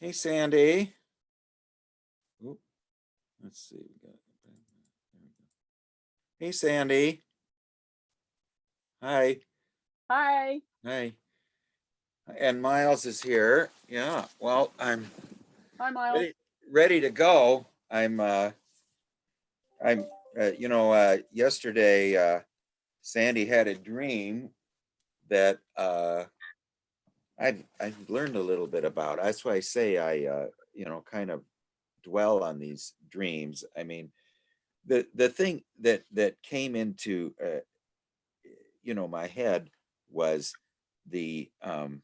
Hey, Sandy. Oop, let's see. Hey, Sandy. Hi. Hi. Hi. And Miles is here. Yeah. Well, I'm Hi, Miles. ready to go. I'm yesterday Sandy had a dream that I've learned a little bit about. That's why I say I kind of dwell on these dreams. I mean, the thing that came into my head was the um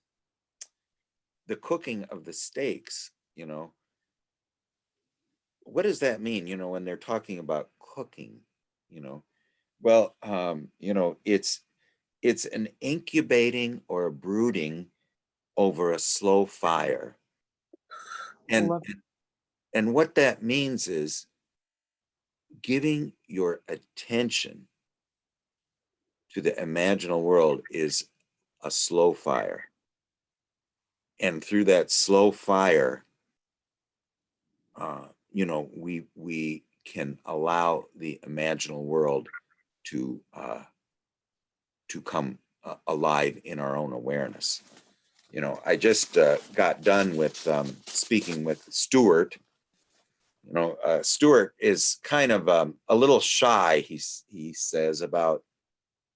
the cooking of the steaks. What does that mean, when they're talking about cooking? you know well, it's an incubating or a brooding over a slow fire. I and love and what that means is giving your attention to the imaginal world is a slow fire. And through that slow fire, we can allow the imaginal world to come alive in our own awareness. I just got done with speaking with Stuart. Stuart is kind of a little shy. He says about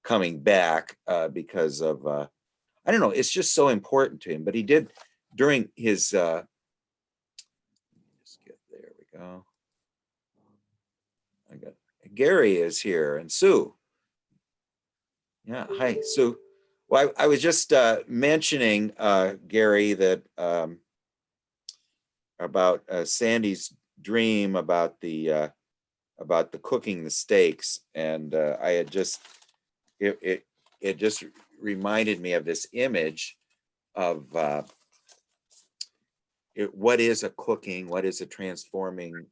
coming back because of I don't know. It's just so important to him. But he did during his. Just get there. We go. I got Gary is here and Sue. Yeah, hi Sue. Well, I was just mentioning Gary that about Sandy's dream about the cooking the steaks, and I had just it just reminded me of this image of what is a cooking, what is a transforming,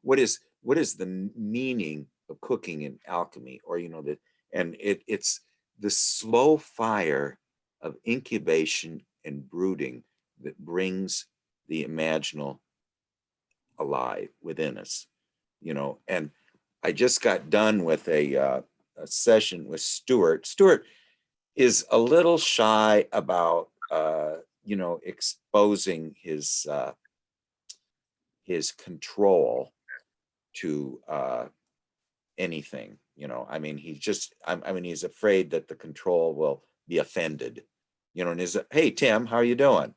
what is the meaning of cooking in alchemy, or that, and it's the slow fire of incubation and brooding that brings the imaginal alive within us. And I just got done with a session with Stuart. Stuart is a little shy about exposing his control to anything. I mean, he's afraid that the control will be offended. And is, hey Tim, how are you doing?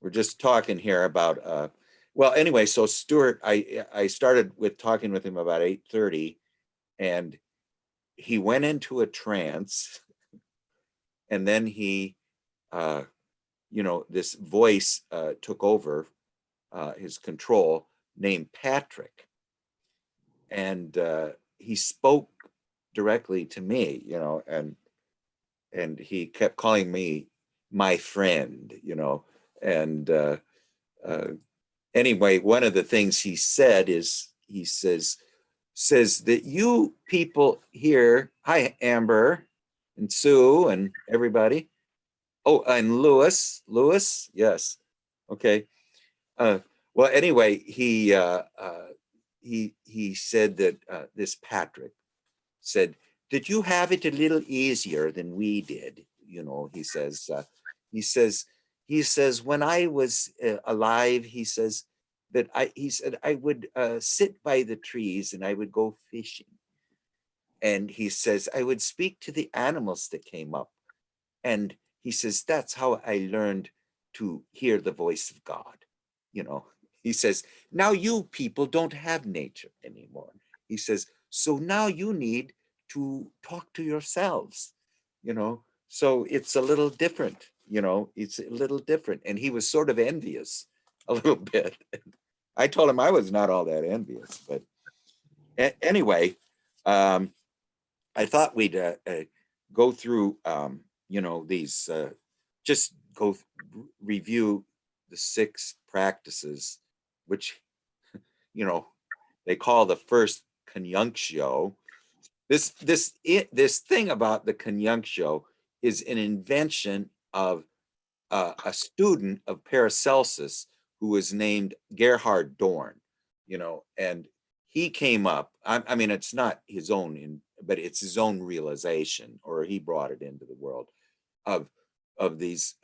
We're just talking here about well, anyway, so Stuart, I started with talking with him about 8:30, and he went into a trance, and then he this voice took over his control, named Patrick, and he spoke directly to me, and he kept calling me my friend, and uh, anyway, one of the things he said is he says that you people here, hi Amber and Sue and everybody. Oh, and Lewis, yes, okay. Uh, well, anyway, he said that this Patrick said that you have it a little easier than we did. He says he says when I was alive, he says that he said I would sit by the trees and I would go fishing, and he says I would speak to the animals that came up, and he says that's how I learned to hear the voice of God. you know he says now you people don't have nature anymore. He says so now you need to talk to yourselves. So it's a little different. It's a little different, and he was sort of envious a little bit. I told him I was not all that envious, but anyway, um, I thought we'd go through, these, just review the 6 practices, which, you know, they call the first conjunctio. This thing about the conjunctio is an invention of a student of Paracelsus who was named Gerhard Dorn, and he came up. I mean, it's not his own, but it's his own realization, or he brought it into the world of these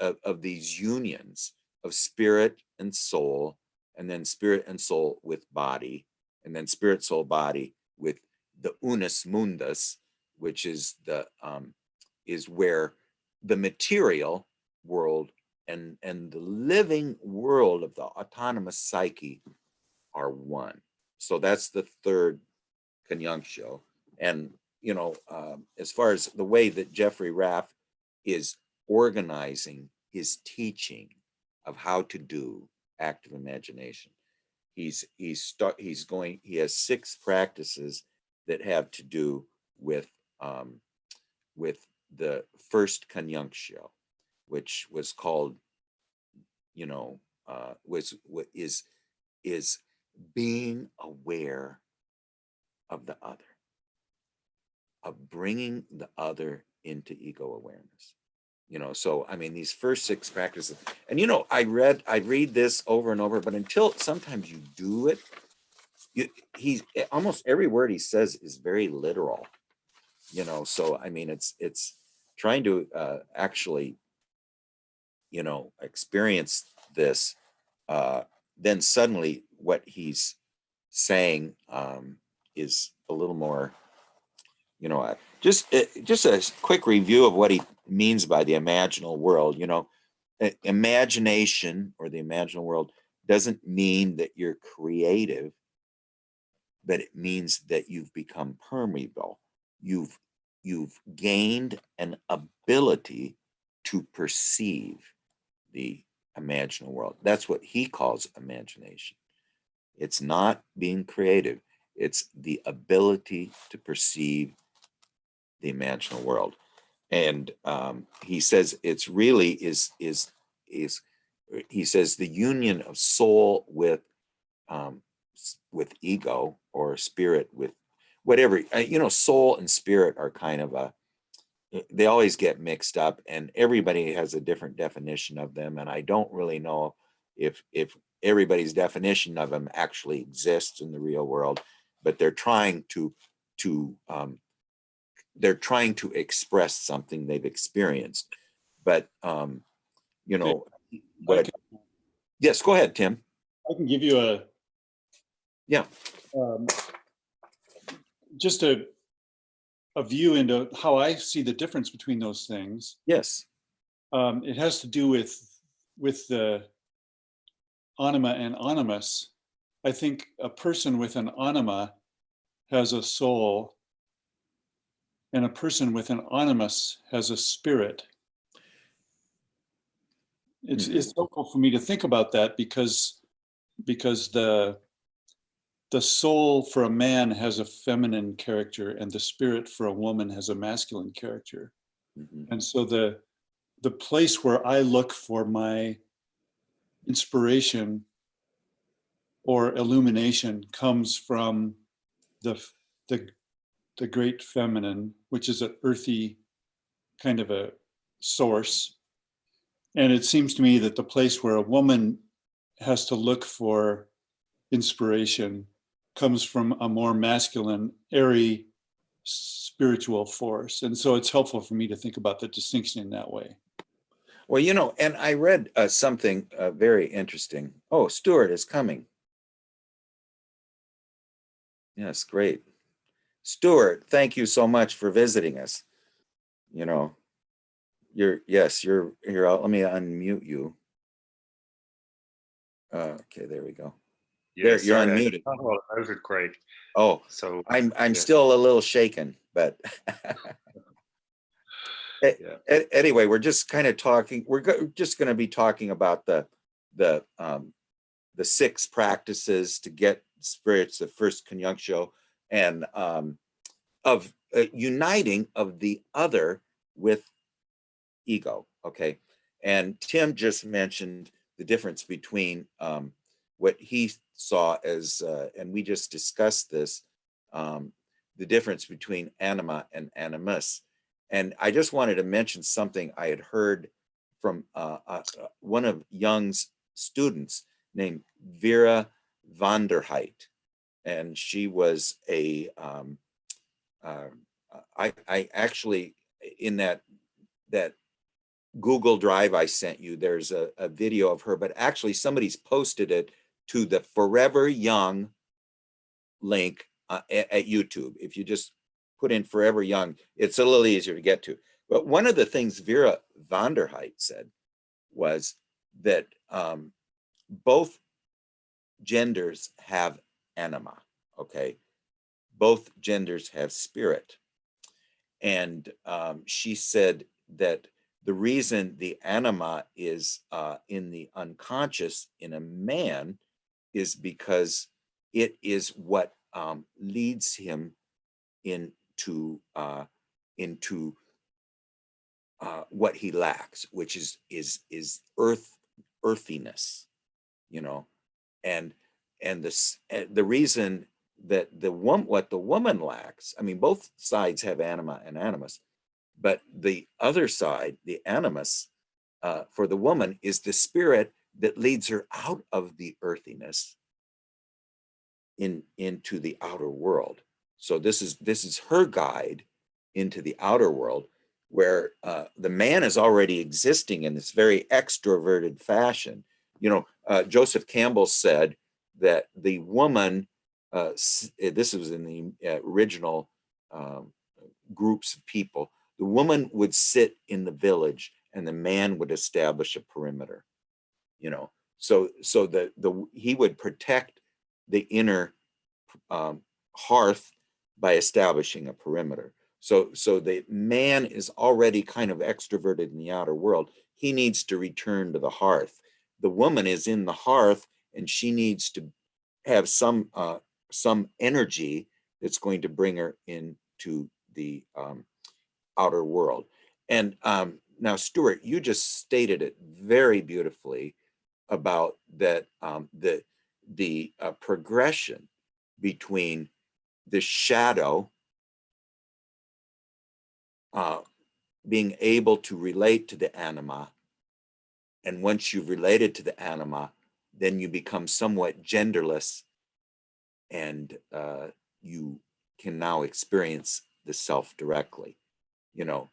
unions of spirit and soul, and then spirit and soul with body, and then spirit, soul, body with the unus mundus, which is where the material world and the living world of the autonomous psyche are one. So that's the third conjunctio. And as far as the way that Jeffrey Raff is organizing his teaching of how to do active imagination, he has 6 practices that have to do with the first conjunctio, which was called, is being aware of the other, of bringing the other into ego awareness. So I mean, these first 6 practices, and I read this over and over, but until sometimes you do it, he's almost every word he says is very literal. So I mean, it's trying to actually experience this, then suddenly what he's saying is a little more, just a quick review of what he means by the imaginal world. Imagination, or the imaginal world, doesn't mean that you're creative, but it means that you've become permeable. You've gained an ability to perceive the imaginal world. That's what he calls imagination. It's not being creative. It's the ability to perceive the imaginal world. And he says it's really he says the union of soul with ego, or spirit with whatever. Soul and spirit are kind of they always get mixed up, and everybody has a different definition of them. And I don't really know if everybody's definition of them actually exists in the real world, but they're trying to express something they've experienced. But but yes, go ahead, Tim. I can give you Yeah. Just a view into how I see the difference between those things. Yes. It has to do with the anima and animus. I think a person with an anima has a soul, and a person with an animus has a spirit. It's helpful for me to think about that because the soul for a man has a feminine character, and the spirit for a woman has a masculine character. Mm-hmm. And so the place where I look for my inspiration or illumination comes from the great feminine, which is an earthy kind of a source. And it seems to me that the place where a woman has to look for inspiration comes from a more masculine, airy, spiritual force. And so it's helpful for me to think about the distinction in that way. Well, and I read something very interesting. Oh, Stuart is coming. Yes, great. Stuart, thank you so much for visiting us. You're here. Let me unmute you. Okay, there we go. Yeah, you're unmuted. Those are great. Oh, so I'm still a little shaken, but anyway, we're just kind of talking. We're just going to be talking about the 6 practices to get spirits, the first conjunctio, and of uniting of the other with ego. Okay, and Tim just mentioned the difference between what he saw as, and we just discussed this, the difference between anima and animus. And I just wanted to mention something I had heard from one of Jung's students named Vera van der Heit. And she was I actually, in that Google Drive I sent you, there's a video of her, but actually somebody's posted it to the Forever Young link at YouTube. If you just put in Forever Young, it's a little easier to get to. But one of the things Vera van der Heit said was that both genders have anima, okay? Both genders have spirit. And she said that the reason the anima is in the unconscious in a man is because it is what leads him into what he lacks, which is earthiness, you know, and the reason that what the woman lacks, I mean, both sides have anima and animus, but the other side, the animus, for the woman is the spirit that leads her out of the earthiness into the outer world. So this is her guide into the outer world, where the man is already existing in this very extroverted fashion. You know, Joseph Campbell said that the woman, this was in the original groups of people, the woman would sit in the village and the man would establish a perimeter, you know. So he would protect the inner hearth by establishing a perimeter. So the man is already kind of extroverted in the outer world. He needs to return to the hearth. The woman is in the hearth and she needs to have some energy that's going to bring her into the outer world. And now, Stuart, you just stated it very beautifully about that the progression between the shadow being able to relate to the anima, and once you've related to the anima, then you become somewhat genderless, and you can now experience the self directly, you know.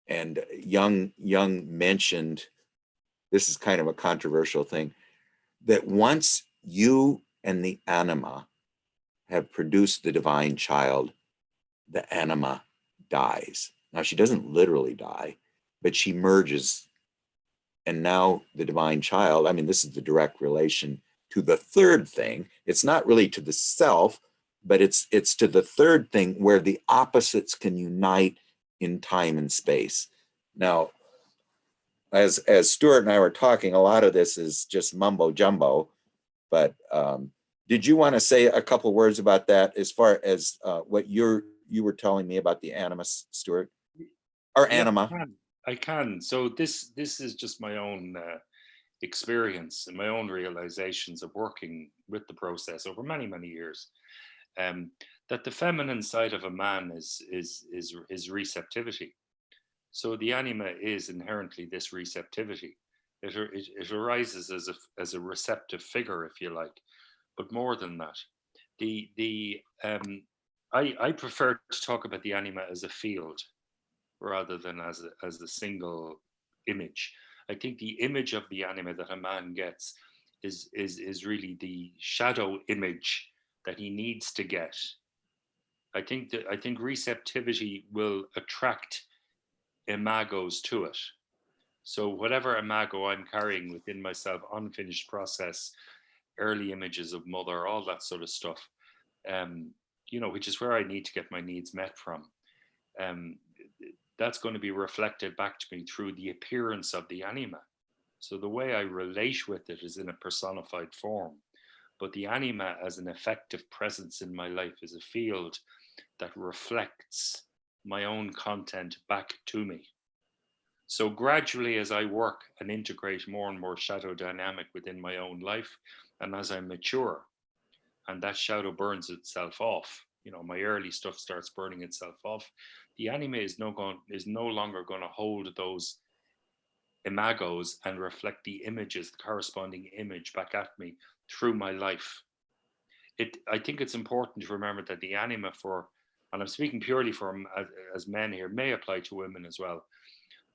And Jung mentioned, this is kind of a controversial thing, that once you and the anima have produced the divine child, the anima dies. Now, she doesn't literally die, but she merges. And now the divine child, I mean, this is the direct relation to the third thing. It's not really to the self, but it's to the third thing where the opposites can unite in time and space. Now, as Stuart and I were talking, a lot of this is just mumbo jumbo, but did you want to say a couple words about that as far as what you were telling me about the animus, Stuart? Or anima? Yeah, I can. So this is just my own experience and my own realizations of working with the process over many years. That the feminine side of a man is receptivity. So the anima is inherently this receptivity. It arises as a receptive figure, if you like, but more than that, I prefer to talk about the anima as a field rather than as a single image. I think the image of the anima that a man gets is really the shadow image that he needs to get. I think receptivity will attract imagos to it. So whatever imago I'm carrying within myself, unfinished process, early images of mother, all that sort of stuff, you know, which is where I need to get my needs met from. That's going to be reflected back to me through the appearance of the anima. So the way I relate with it is in a personified form, but the anima as an effective presence in my life is a field that reflects my own content back to me. So gradually, as I work and integrate more and more shadow dynamic within my own life, and as I mature, and that shadow burns itself off, you know, my early stuff starts burning itself off, the anima is no longer going to hold those imagos and reflect the images, the corresponding image back at me through my life. I think it's important to remember that the anima for, and I'm speaking purely for as men here, may apply to women as well,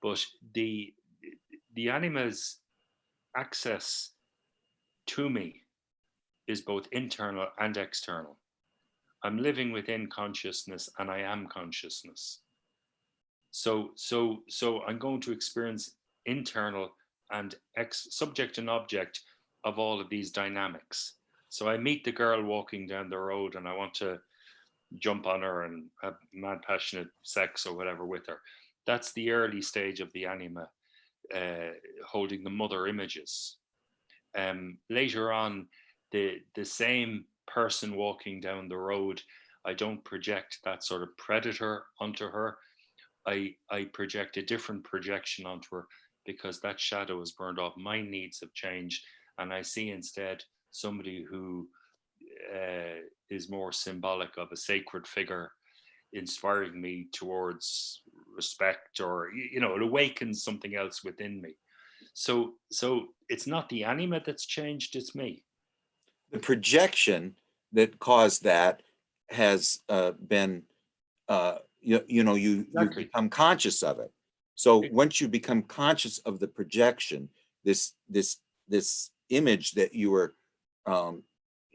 but the anima's access to me is both internal and external. I'm living within consciousness and I am consciousness. So I'm going to experience internal and subject and object of all of these dynamics. So I meet the girl walking down the road and I want to jump on her and have mad passionate sex or whatever with her. That's the early stage of the anima, holding the mother images. Later on, the same person walking down the road, I don't project that sort of predator onto her. I project a different projection onto her because that shadow has burned off. My needs have changed, and I see instead somebody who is more symbolic of a sacred figure, inspiring me towards respect, or it awakens something else within me. So it's not the anima that's changed; it's me. The projection that caused that has been, you Exactly. become conscious of it. So once you become conscious of the projection, this image that you were,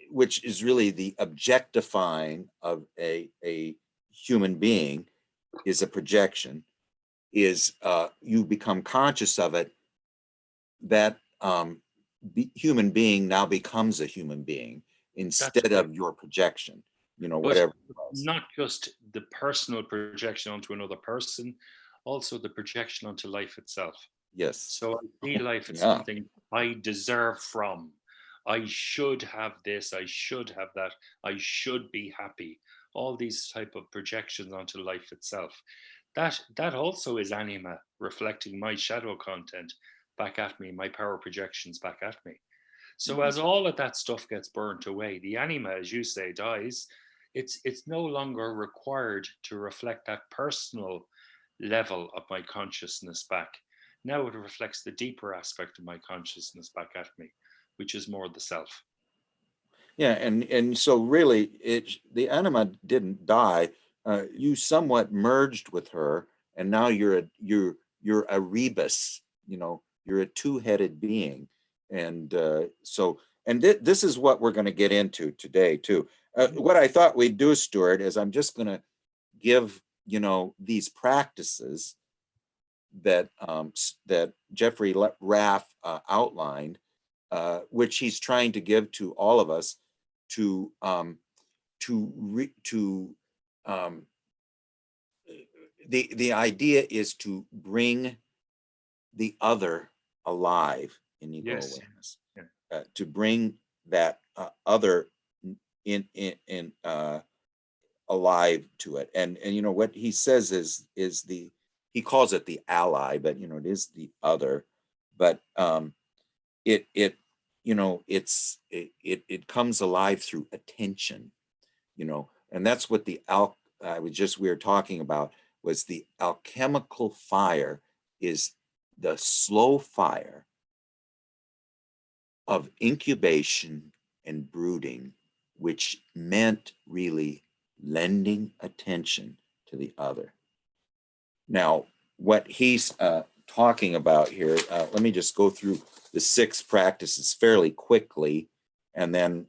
which is really the objectifying of a human being, is a projection. Is you become conscious of it, that human being now becomes a human being instead of your projection, But whatever it was. not just the personal projection onto another person, also the projection onto life itself. Yes. So I see life as Yeah. something I deserve from. I should have this, I should have that, I should be happy. All these type of projections onto life itself. That also is anima, reflecting my shadow content back at me, my power projections back at me. So as all of that stuff gets burnt away, the anima, as you say, dies. It's no longer required to reflect that personal level of my consciousness back. Now it reflects the deeper aspect of my consciousness back at me, which is more the self. Yeah, and so really, the anima didn't die. You somewhat merged with her, and now you're a rebus. You're a two-headed being, and this is what we're going to get into today too. What I thought we'd do, Stuart, is I'm just going to give these practices that that Jeffrey Raff outlined, which he's trying to give to all of us to the idea is to bring the other alive in ego awareness, to bring that other in alive to it, and what he says is he calls it the ally, but it is the other, but it comes alive through attention, and that's what we were talking about, was the alchemical fire is the slow fire of incubation and brooding, which meant really lending attention to the other. Now, what he's talking about here, let me just go through the 6 practices fairly quickly, and then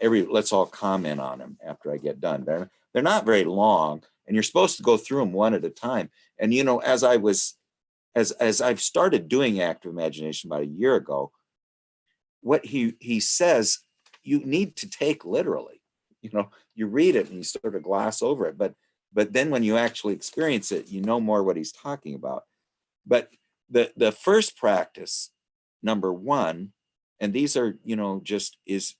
let's all comment on them after I get done. They're not very long, and you're supposed to go through them one at a time. And as I've started doing active imagination about a year ago, what he says you need to take literally. You read it and you sort of gloss over it, but then when you actually experience it, more what he's talking about. But the first practice, number 1, and these are just is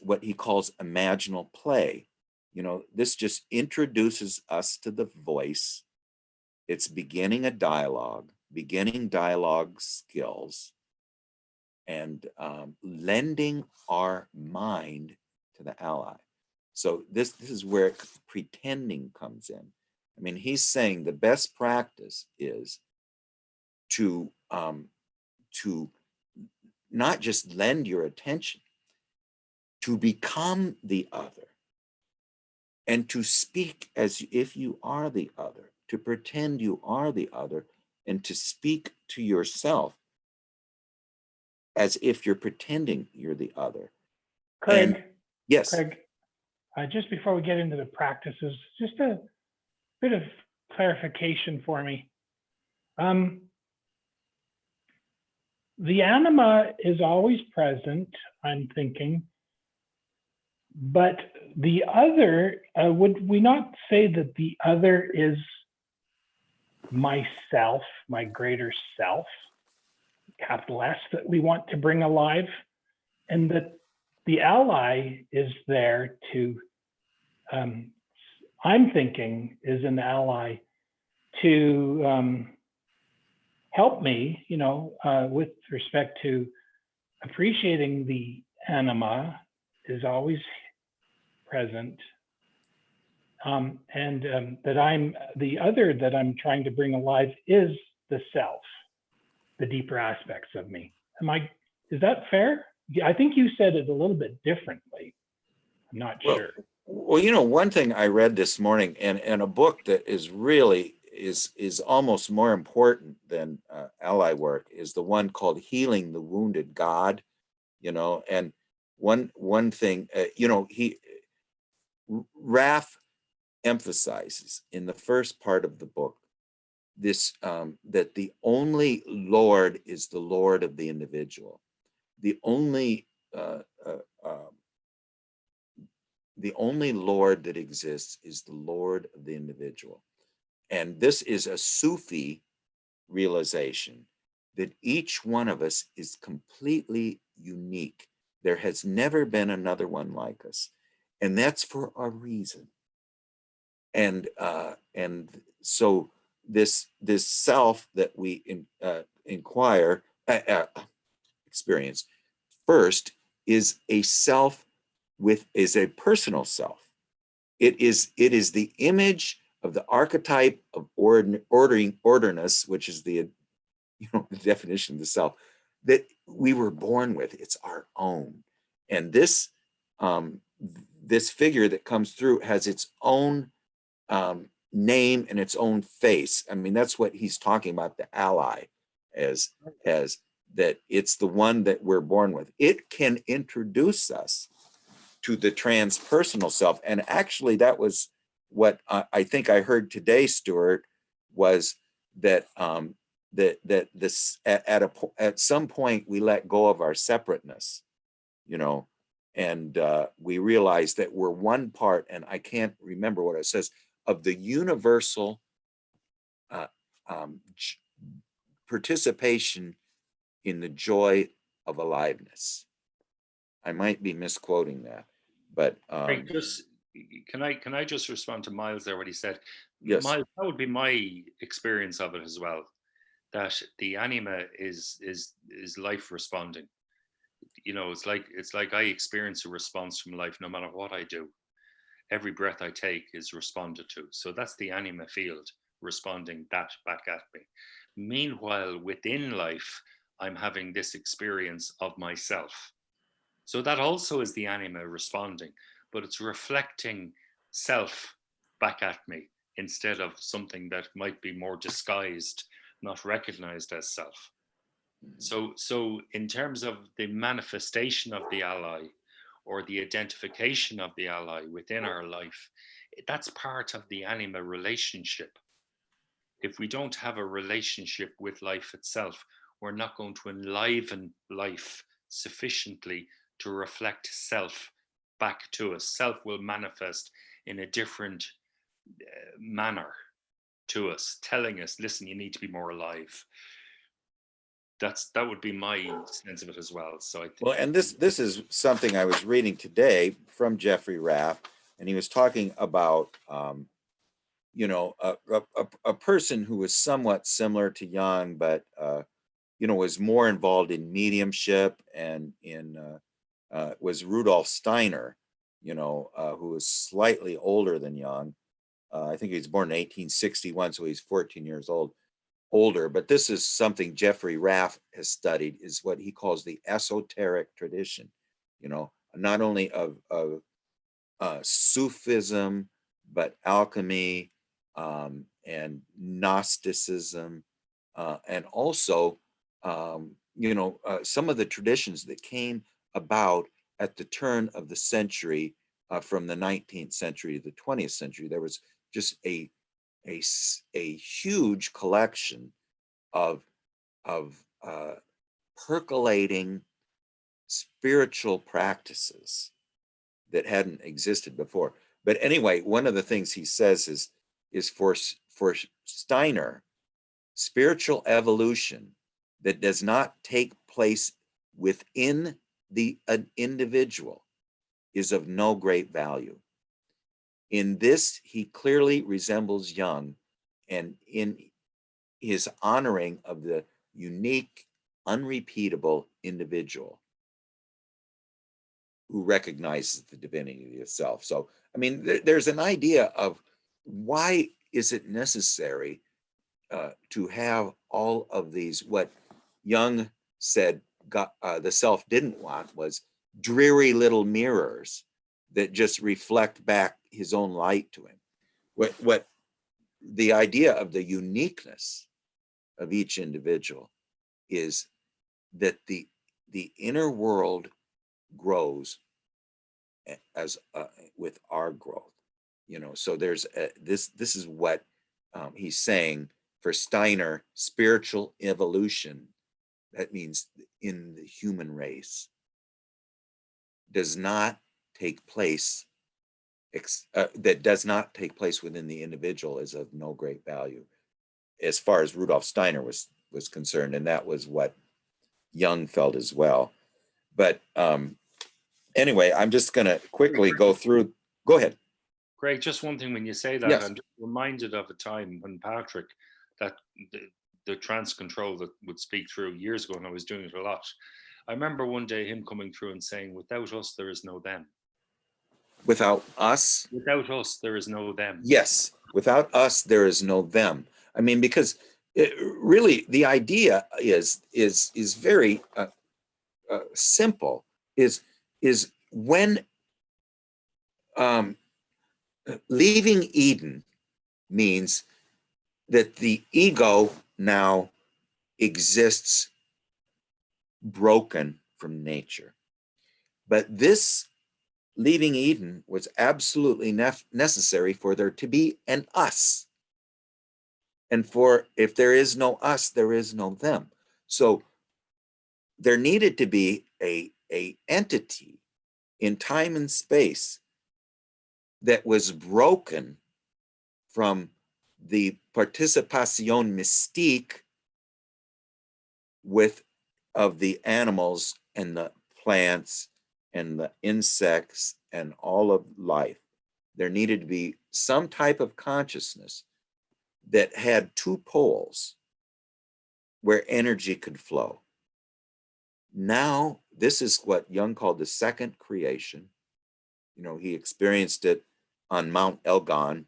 what he calls imaginal play. This just introduces us to the voice. It's beginning dialogue skills, and lending our mind to the ally. So this is where pretending comes in. I mean, he's saying the best practice is to not just lend your attention, to become the other, and to speak as if you are the other, to pretend you are the other, and to speak to yourself as if you're pretending you're the other. Craig, And yes, Craig, just before we get into the practices, just a bit of clarification for me. The anima is always present, I'm thinking, but the other, would we not say that the other is myself, my greater self, capital S, that we want to bring alive, and that the ally is there to, I'm thinking is an ally to help me, you know, with respect to appreciating the anima is always present. That I'm, the other that I'm trying to bring alive is the self, the deeper aspects of me. Is that fair? Yeah, I think you said it a little bit differently. I'm not sure. Well, you know, one thing I read this morning, and a book that is really is almost more important than ally work, is the one called Healing the Wounded God. You know, and one thing, you know, Raff emphasizes in the first part of the book this, that the only Lord is the Lord of the individual. The only Lord that exists is the Lord of the individual. And this is a Sufi realization that each one of us is completely unique. There has never been another one like us. And that's for a reason. And so this self that we experience first is a self is a personal self. It is the image of the archetype of orderness, which is the, you know, the definition of the self that we were born with. It's our own. And this this figure that comes through has its own name and its own face. I mean, that's what he's talking about, the ally, as that it's the one that we're born with. It can introduce us to the transpersonal self. And actually, that was what I think I heard today, Stuart, was that that this at some point we let go of our separateness, you know, and we realize that we're one part, and I can't remember what it says, of the universal participation in the joy of aliveness. I might be misquoting that, but can I just respond to Miles there, what he said? yes. Miles, that would be my experience of it as well, that the anima is life responding. You know, it's like I experience a response from life no matter what I do. Every breath I take is responded to. So that's the anima field responding that back at me. Meanwhile, within life, I'm having this experience of myself. So that also is the anima responding, but it's reflecting self back at me instead of something that might be more disguised, not recognized as self. So in terms of the manifestation of the ally or the identification of the ally within our life, that's part of the anima relationship. If we don't have a relationship with life itself, we're not going to enliven life sufficiently to reflect self back to us. Self will manifest in a different manner to us, telling us, listen, you need to be more alive. That would be my sense of it as well. So I think, Well, and this is something I was reading today from Jeffrey Raff, and he was talking about you know, a person who was somewhat similar to Jung, but you know, was more involved in mediumship and in was Rudolf Steiner, you know, who was slightly older than Jung, I think he was born in 1861, so he's 14 years older. But this is something Jeffrey Raff has studied, is what he calls the esoteric tradition. You know, not only of Sufism, but alchemy and Gnosticism, and also, some of the traditions that came about at the turn of the century, from the 19th century to the 20th century. There was just a huge collection of percolating spiritual practices that hadn't existed before. But anyway, one of the things he says is for Steiner, spiritual evolution that does not take place within an individual is of no great value. In this, he clearly resembles Jung, and in his honoring of the unique, unrepeatable individual who recognizes the divinity of self. So, I mean, there's an idea of why is it necessary to have all of these, what Jung said the self didn't want was dreary little mirrors that just reflect back his own light to him. What the idea of the uniqueness of each individual is that the inner world grows as with our growth, so there's this is what he's saying. For Steiner, spiritual evolution, that means in the human race, does not take place, that does not take place within the individual, is of no great value, as far as Rudolf Steiner was concerned, and that was what Jung felt as well. But anyway, I'm just going to quickly go through. Go ahead. Greg, just one thing when you say that, Yes. I'm just reminded of a time when Patrick, that the trance control that would speak through years ago, and I was doing it a lot. I remember one day him coming through and saying, without us, there is no them. Without us? Without us, there is no them. Yes, without us, there is no them. I mean, because really the idea is very simple, is when leaving Eden means that the ego now exists broken from nature. But this leaving Eden was absolutely necessary for there to be an us. And for if there is no us, there is no them. So there needed to be a entity in time and space that was broken from the participation mystique of the animals and the plants and the insects and all of life. There needed to be some type of consciousness that had two poles where energy could flow. Now, this is what Jung called the second creation. He experienced it on Mount Elgon,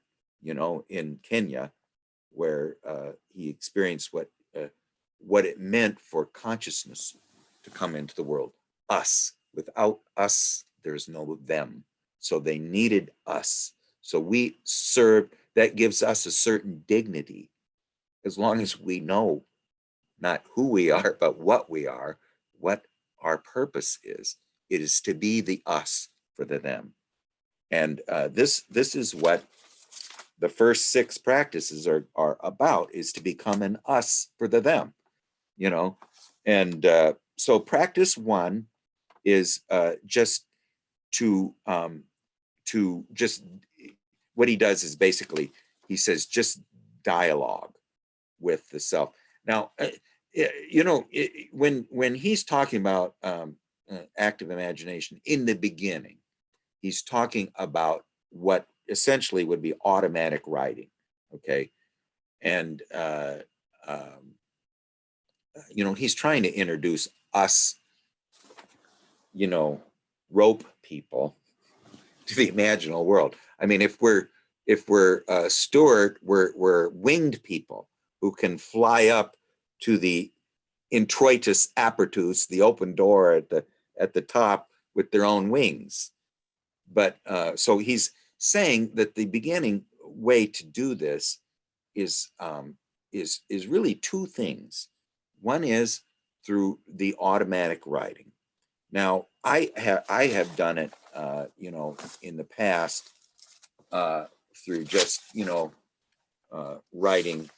in Kenya, where he experienced what it meant for consciousness to come into the world. Us. Without us, there's no them. So they needed us. So we serve. That gives us a certain dignity, as long as we know not who we are, but what we are, what our purpose is. It is to be the us for the them. And this is what the first 6 practices are about, is to become an us for the them, And so practice 1 is just to just, what he does is basically, he says, just dialogue with the self. Now, when he's talking about active imagination in the beginning, he's talking about what essentially would be automatic writing, okay? And, he's trying to introduce us, rope people to the imaginal world. I mean, if we're If we're Stuart, we're winged people who can fly up to the introitus apertus, the open door at the top with their own wings. But so he's saying that the beginning way to do this is really two things. One is through the automatic writing. Now, I have done it, you know, in the past through just, you know, writing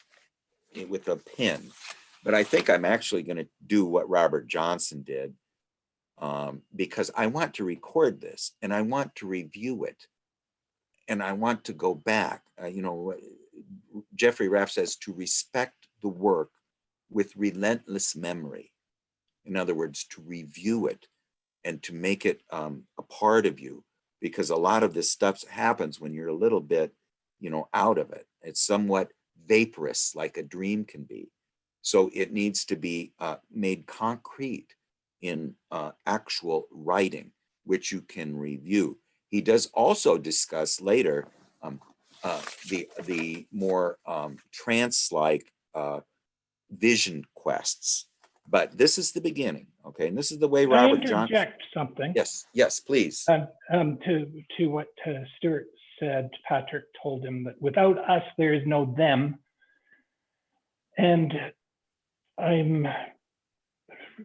with a pen. But I think I'm actually going to do what Robert Johnson did, because I want to record this and I want to review it. And I want to go back, you know, Jeffrey Raff says to respect the work with relentless memory. In other words, to review it and to make it a part of you, because a lot of this stuff happens when you're a little bit, you know, out of it. It's somewhat vaporous, like a dream can be. So it needs to be made concrete in actual writing, which you can review. He does also discuss later the more trance-like vision quests, but this is the beginning, okay? And this is the way Can I Robert Johnson. interject something? Yes, please. To what Stuart said, Patrick told him that without us, there is no them. And I'm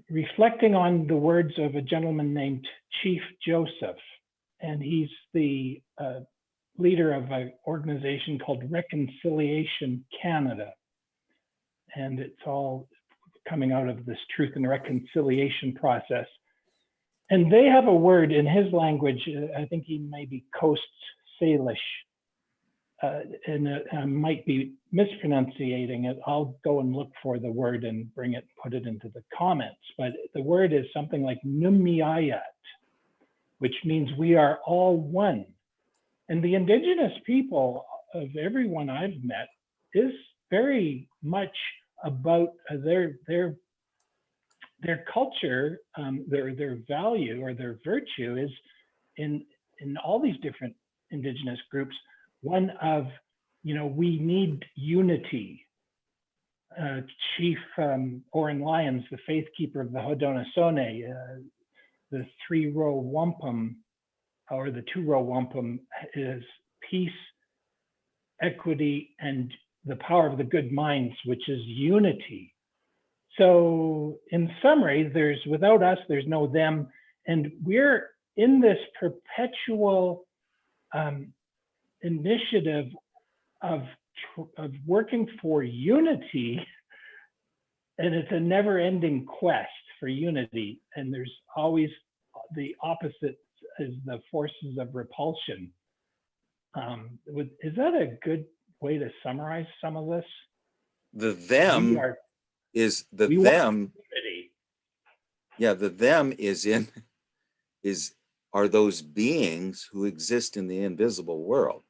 reflecting on the words of a gentleman named Chief Joseph, and he's the leader of an organization called Reconciliation Canada. And it's all coming out of this truth and reconciliation process. And they have a word in his language, I think he may be Coast Salish, and I might be mispronunciating it. I'll go and look for the word and bring it, put it into the comments. But the word is something like Numiayat, which means we are all one. And the indigenous people of everyone I've met is very much about their culture, their value or their virtue is in all these different indigenous groups, one of, you know, we need unity. Chief Oren Lyons, the faith keeper of the Haudenosaunee, the 3-row wampum or the 2-row wampum is peace, equity, and the power of the good minds, which is unity. So in summary, there's without us, there's no them. And we're in this perpetual initiative of working for unity. And it's a never ending quest for unity. And there's always the opposite is the forces of repulsion. Is that a good way to summarize some of this? The them is the we them. Yeah, the them are those beings who exist in the invisible world,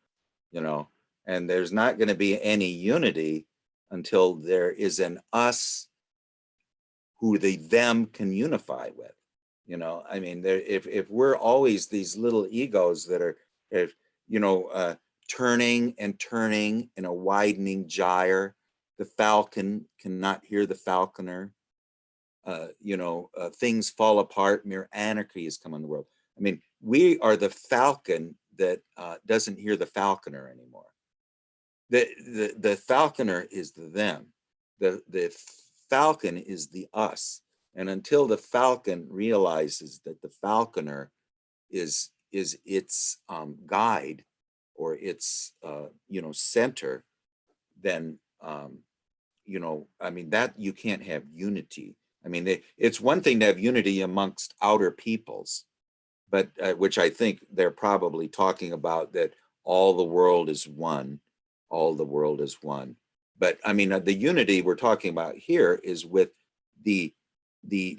you know, and there's not going to be any unity until there is an us who the them can unify with, you know. I mean, if we're always these little egos that are, you know, turning and turning in a widening gyre, the falcon cannot hear the falconer. You know, things fall apart, mere anarchy has come on the world. I mean, we are the falcon that doesn't hear the falconer anymore. The falconer is the them. The falcon is the us. And until the falcon realizes that the falconer is its guide or its you know, center, then you know, I mean, that you can't have unity. I mean, it's one thing to have unity amongst outer peoples, but which I think they're probably talking about, that all the world is one, all the world is one. But I mean, the unity we're talking about here is with the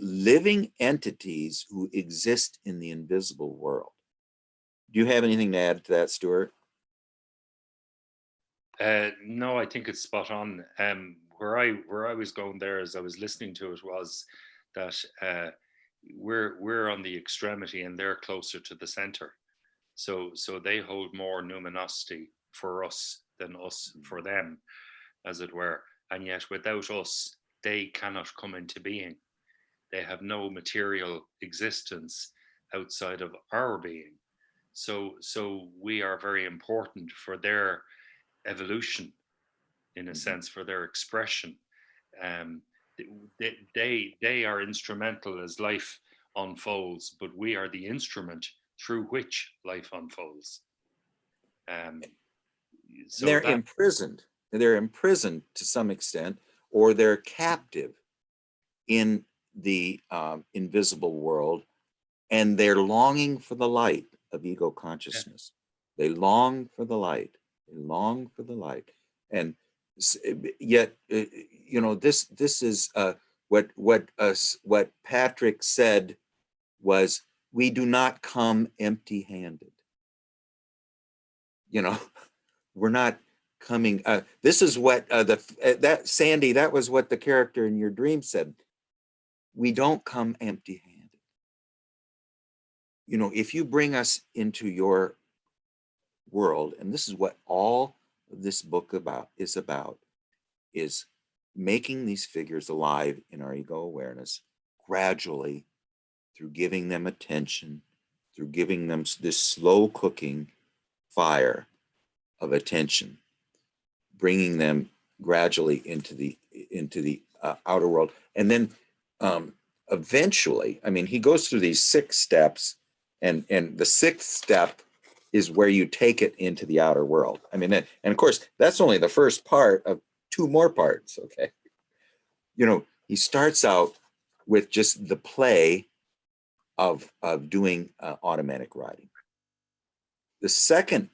living entities who exist in the invisible world. Do you have anything to add to that, Stuart? No, I think it's spot on. Where I was going there as I was listening to it was that we're on the extremity and they're closer to the center. So they hold more numinosity for us than us for them, as it were. And yet without us, they cannot come into being. They have no material existence outside of our being. So we are very important for their evolution, in a sense, for their expression. They are instrumental as life unfolds, but we are the instrument through which life unfolds. So they're imprisoned. They're imprisoned to some extent, or they're captive in the invisible world, and they're longing for the light of ego consciousness. They long for the light. They long for the light, and yet, you know, this is what Patrick said was, we do not come empty-handed. You know, we're not coming. This is what that Sandy, that was what the character in your dream said. We don't come empty-handed. You know, if you bring us into your world, and this is what all of this book is making these figures alive in our ego awareness gradually, through giving them attention, through giving them this slow cooking fire of attention, bringing them gradually into the outer world. And then eventually, I mean, he goes through these 6 steps, and the 6th step is where you take it into the outer world. I mean, and of course, that's only the first part of 2 more parts, okay? You know, he starts out with just the play of doing automatic writing. The second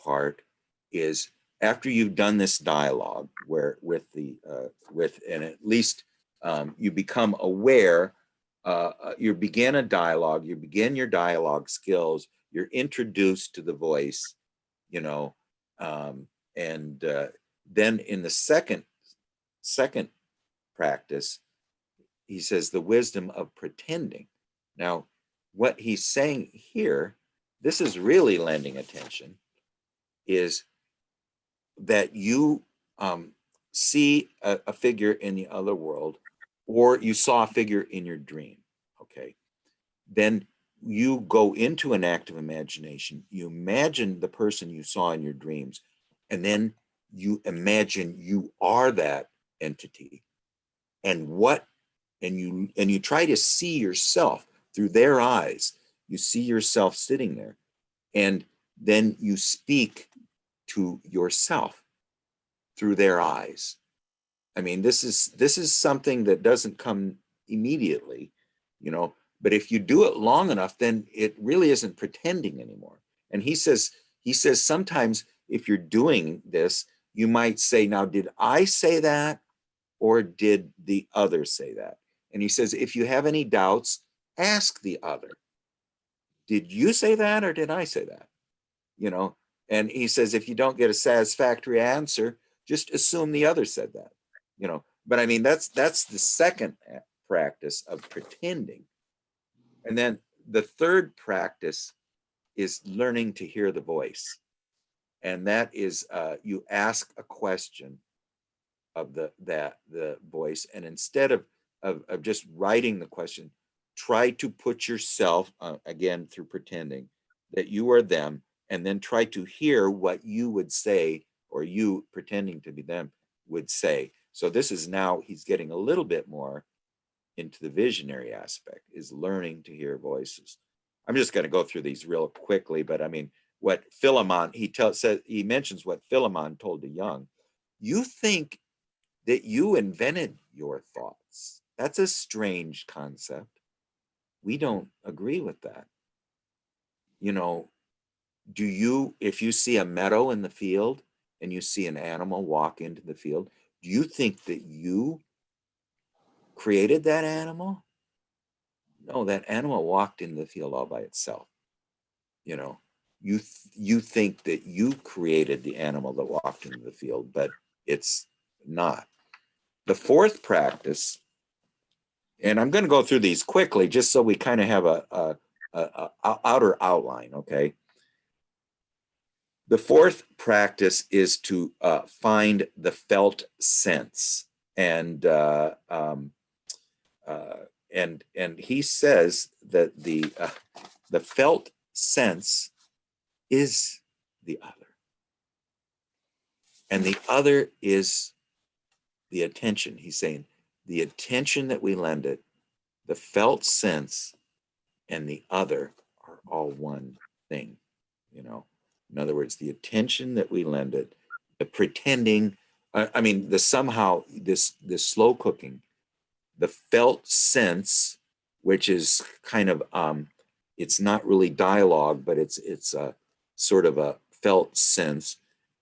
part is after you've done this dialogue, where and at least you become aware, you begin a dialogue, you begin your dialogue skills, you're introduced to the voice, you know, and then in the second practice, he says the wisdom of pretending. Now, what he's saying here, this is really lending attention, is that you see a figure in the other world, or you saw a figure in your dream, okay? Then you go into an active imagination, you imagine the person you saw in your dreams, and then you imagine you are that entity, and you try to see yourself through their eyes. You see yourself sitting there, and then you speak to yourself through their eyes. I mean, this is something that doesn't come immediately, you know, but if you do it long enough, then it really isn't pretending anymore. And he says sometimes if you're doing this, you might say, now, did I say that, or did the other say that? And he says, if you have any doubts, ask the other. Did you say that, or did I say that? You know, and he says, if you don't get a satisfactory answer, just assume the other said that, you know. But I mean, that's the second practice of pretending. And then the third practice is learning to hear the voice. And that is, you ask a question of the voice, and instead of just writing the question, try to put yourself, again, through pretending, that you are them, and then try to hear what you would say, or you pretending to be them would say. So this is now, he's getting a little bit more into the visionary aspect, is learning to hear voices. I'm just going to go through these real quickly, but I mean, what Philemon, he mentions what Philemon told to Jung. You think that you invented your thoughts. That's a strange concept. We don't agree with that. You know, if you see a meadow in the field and you see an animal walk into the field, do you think that you created that animal? No, that animal walked into the field all by itself. You know, you think that you created the animal that walked into the field, but it's not. The fourth practice, and I'm going to go through these quickly just so we kind of have a outer outline, okay? The fourth practice is to find the felt sense, and he says that the felt sense is the other, and the other is the attention. He's saying the attention that we lend it, the felt sense, and the other are all one thing, you know. In other words, the attention that we lend it, the pretending, I mean, the somehow this slow cooking, the felt sense, which is kind of it's not really dialogue, but it's a sort of a felt sense,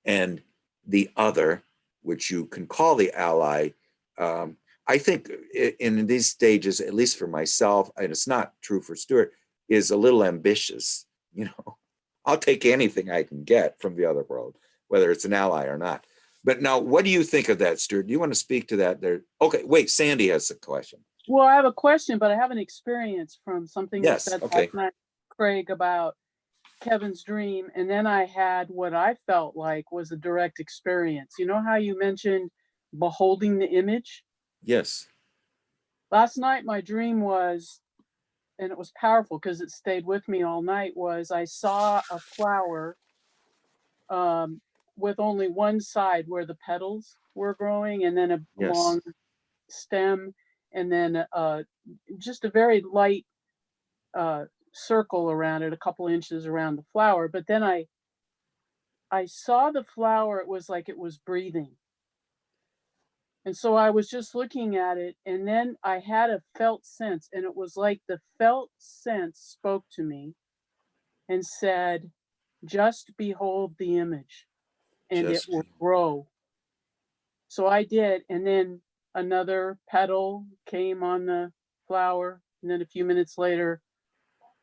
and the other, which you can call the ally. I think in these stages, at least for myself, and it's not true for Stuart, is a little ambitious. You know, I'll take anything I can get from the other world, whether it's an ally or not. But now, what do you think of that, Stuart? Do you want to speak to that? There. Okay, wait. Sandy has a question. Well, I have a question, but I have an experience from something Yes, you said okay. last night, Craig, about Kevin's dream. And then I had what I felt like was a direct experience. You know how you mentioned beholding the image? Yes. Last night, my dream was, and it was powerful because it stayed with me all night, was I saw a flower with only one side where the petals were growing, and then a Yes. long stem, and then just a very light circle around it, a couple inches around the flower. But then I saw the flower, it was like it was breathing. And so I was just looking at it, and then I had a felt sense, and it was like the felt sense spoke to me and said, just behold the image, and it Just will grow. So I did, and then another petal came on the flower, and then a few minutes later,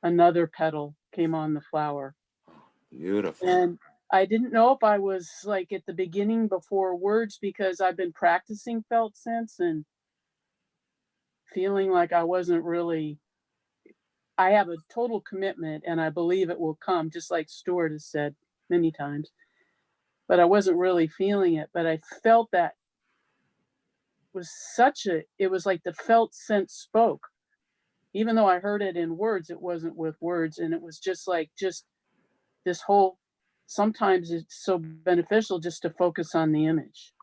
another petal came on the flower. beautiful. And I didn't know if I was like at the beginning before words, because I've been practicing felt sense and feeling like I wasn't really, I have a total commitment and I believe it will come, just like Stuart has said many times, but I wasn't really feeling it. But I felt that was it was like the felt sense spoke. Even though I heard it in words, it wasn't with words. And it was just like, just this whole, sometimes it's so beneficial just to focus on the image.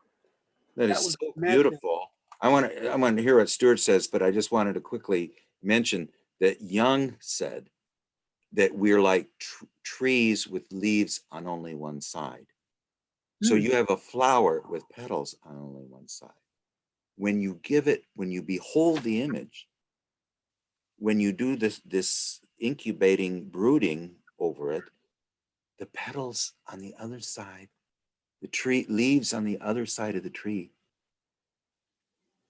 That That is was so the message. beautiful. I want to hear what Stuart says, but I just wanted to quickly mention that Jung said that we're like trees with leaves on only one side. So Hmm. you have a flower with petals on only one side. When you behold the image, when you do this incubating, brooding over it, the petals on the other side, the tree leaves on the other side of the tree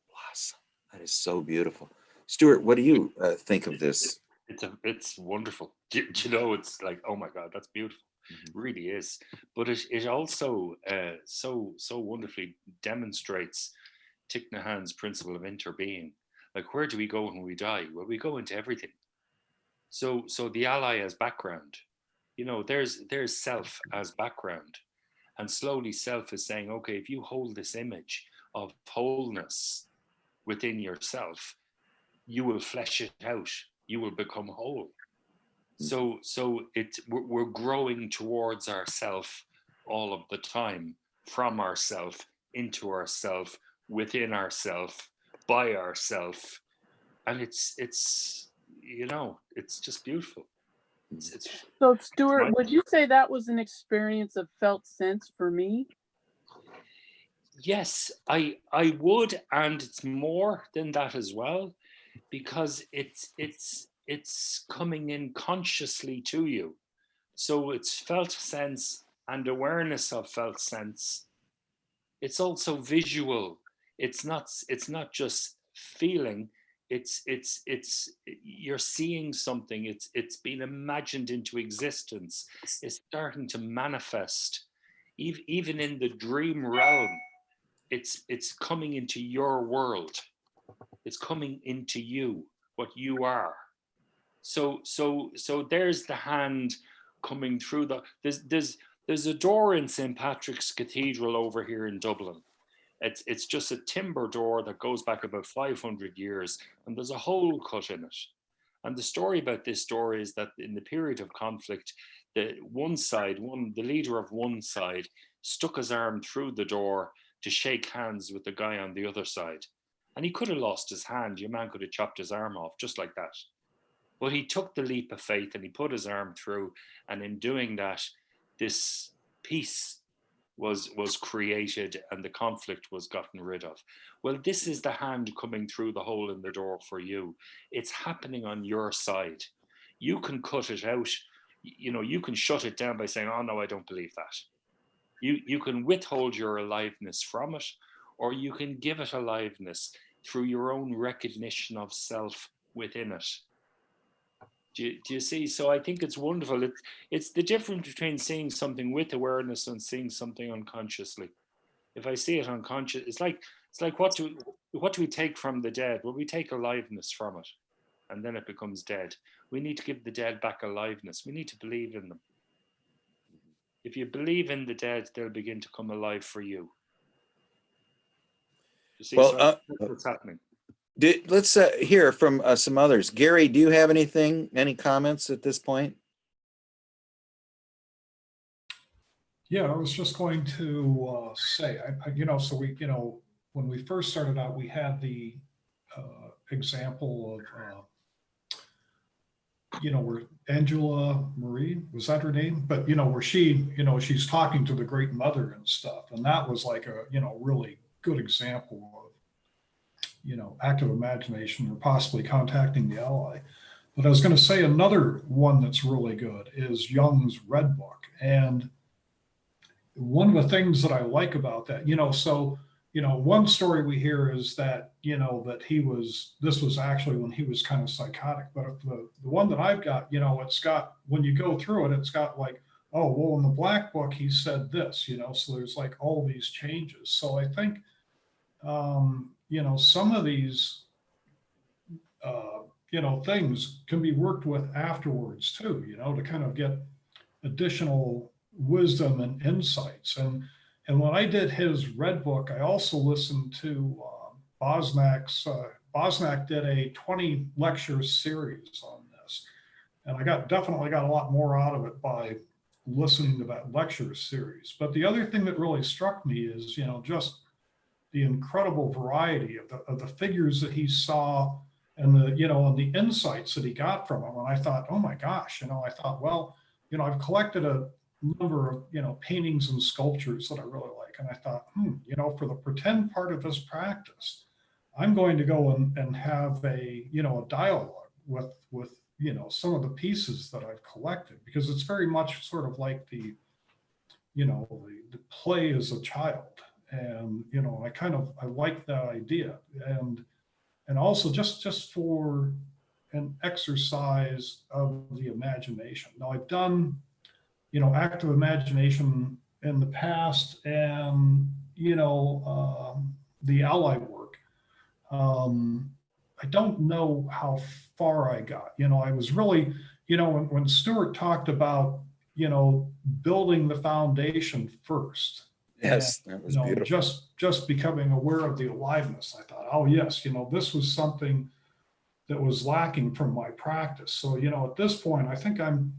blossom. That is so beautiful. Stuart, what do you think of this? It's wonderful. Do you know, it's like, oh my God, that's beautiful. It really is. But it also so wonderfully demonstrates Thich Nhat Hanh's principle of interbeing. Like, where do we go when we die? Well, we go into everything. So the ally as background, you know, there's self as background, and slowly self is saying, okay, if you hold this image of wholeness within yourself, you will flesh it out. You will become whole. So we're growing towards ourself all of the time, from ourself, into ourself, within ourself, by ourself, and it's you know, it's just beautiful. It's So Stuart, nice. would you say that was an experience of felt sense for me? Yes, I would, and it's more than that as well, because it's coming in consciously to you. So it's felt sense and awareness of felt sense. It's also visual. It's not just feeling. It's you're seeing something. It's been imagined into existence. It's starting to manifest. Even in the dream realm, it's coming into your world. It's coming into you, what you are. So there's the hand coming through the, there's There's a door in St. Patrick's Cathedral over here in Dublin. It's just a timber door that goes back about 500 years, and there's a hole cut in it. And the story about this door is that in the period of conflict, the leader of one side stuck his arm through the door to shake hands with the guy on the other side. And he could have lost his hand. Your man could have chopped his arm off just like that. But he took the leap of faith and he put his arm through. And in doing that, this peace was created and the conflict was gotten rid of. Well, this is the hand coming through the hole in the door for you. It's happening on your side. You can cut it out. You can shut it down by saying, oh no, I don't believe that. You can withhold your aliveness from it, or you can give it aliveness through your own recognition of self within it. Do you see? So I think it's wonderful. It's the difference between seeing something with awareness and seeing something unconsciously. If I see it unconscious, it's like what do we take from the dead? Well, we take aliveness from it, and then it becomes dead. We need to give the dead back aliveness. We need to believe in them. If you believe in the dead, they'll begin to come alive for you. You see, Well, so that's what's happening. Let's hear from some others. Gary, do you have any comments at this point? Yeah, I was just going to say, so we, when we first started out, we had the example of, where Angela Marie, was that her name? But, where she, she's talking to the Great Mother and stuff. And that was like a, really good example of, active imagination or possibly contacting the ally. But I was going to say another one that's really good is Jung's Red Book. And one of the things that I like about that, one story we hear is that, that this was actually when he was kind of psychotic. But if the one that I've got, it's got, when you go through it, it's got like, oh, well, in the Black Book, he said this, so there's like all these changes. So I think, some of these, things can be worked with afterwards too, to kind of get additional wisdom and insights. And when I did his Red Book, I also listened to Bosnack's. Bosnack did a 20 lecture series on this, and I definitely got a lot more out of it by listening to that lecture series. But the other thing that really struck me is, just the incredible variety of the figures that he saw and and the insights that he got from them. And I thought, oh my gosh, I thought, well, I've collected a number of, paintings and sculptures that I really like. And I thought, for the pretend part of this practice, I'm going to go and have a dialogue with some of the pieces that I've collected, because it's very much sort of like the play as a child. And, I like that idea. And also just for an exercise of the imagination. Now I've done, active imagination in the past and, the ally work. I don't know how far I got. I was really, when Stuart talked about, building the foundation first. Yes, that was beautiful. Just becoming aware of the aliveness. I thought, oh yes, this was something that was lacking from my practice. So, at this point, I think I'm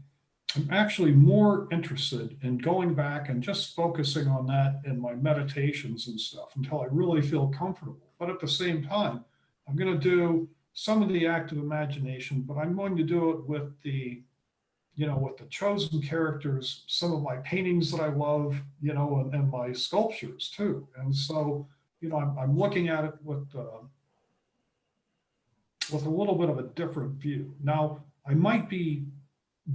actually more interested in going back and just focusing on that in my meditations and stuff until I really feel comfortable. But at the same time, I'm going to do some of the active imagination, but I'm going to do it with the, with the chosen characters, some of my paintings that I love, and my sculptures too. And so, I'm looking at it with a little bit of a different view. Now, I might be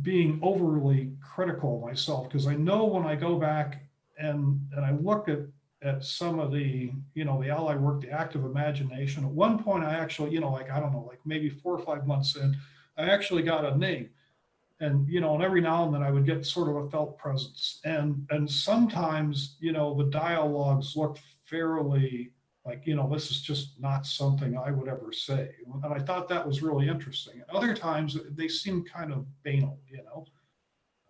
being overly critical of myself, because I know when I go back and I look at some of the, the ally work, the active imagination, at one point I actually, I don't know, like maybe 4 or 5 months in, I actually got a name. And, and every now and then I would get sort of a felt presence. And sometimes, the dialogues look fairly like, this is just not something I would ever say. And I thought that was really interesting. And other times they seem kind of banal,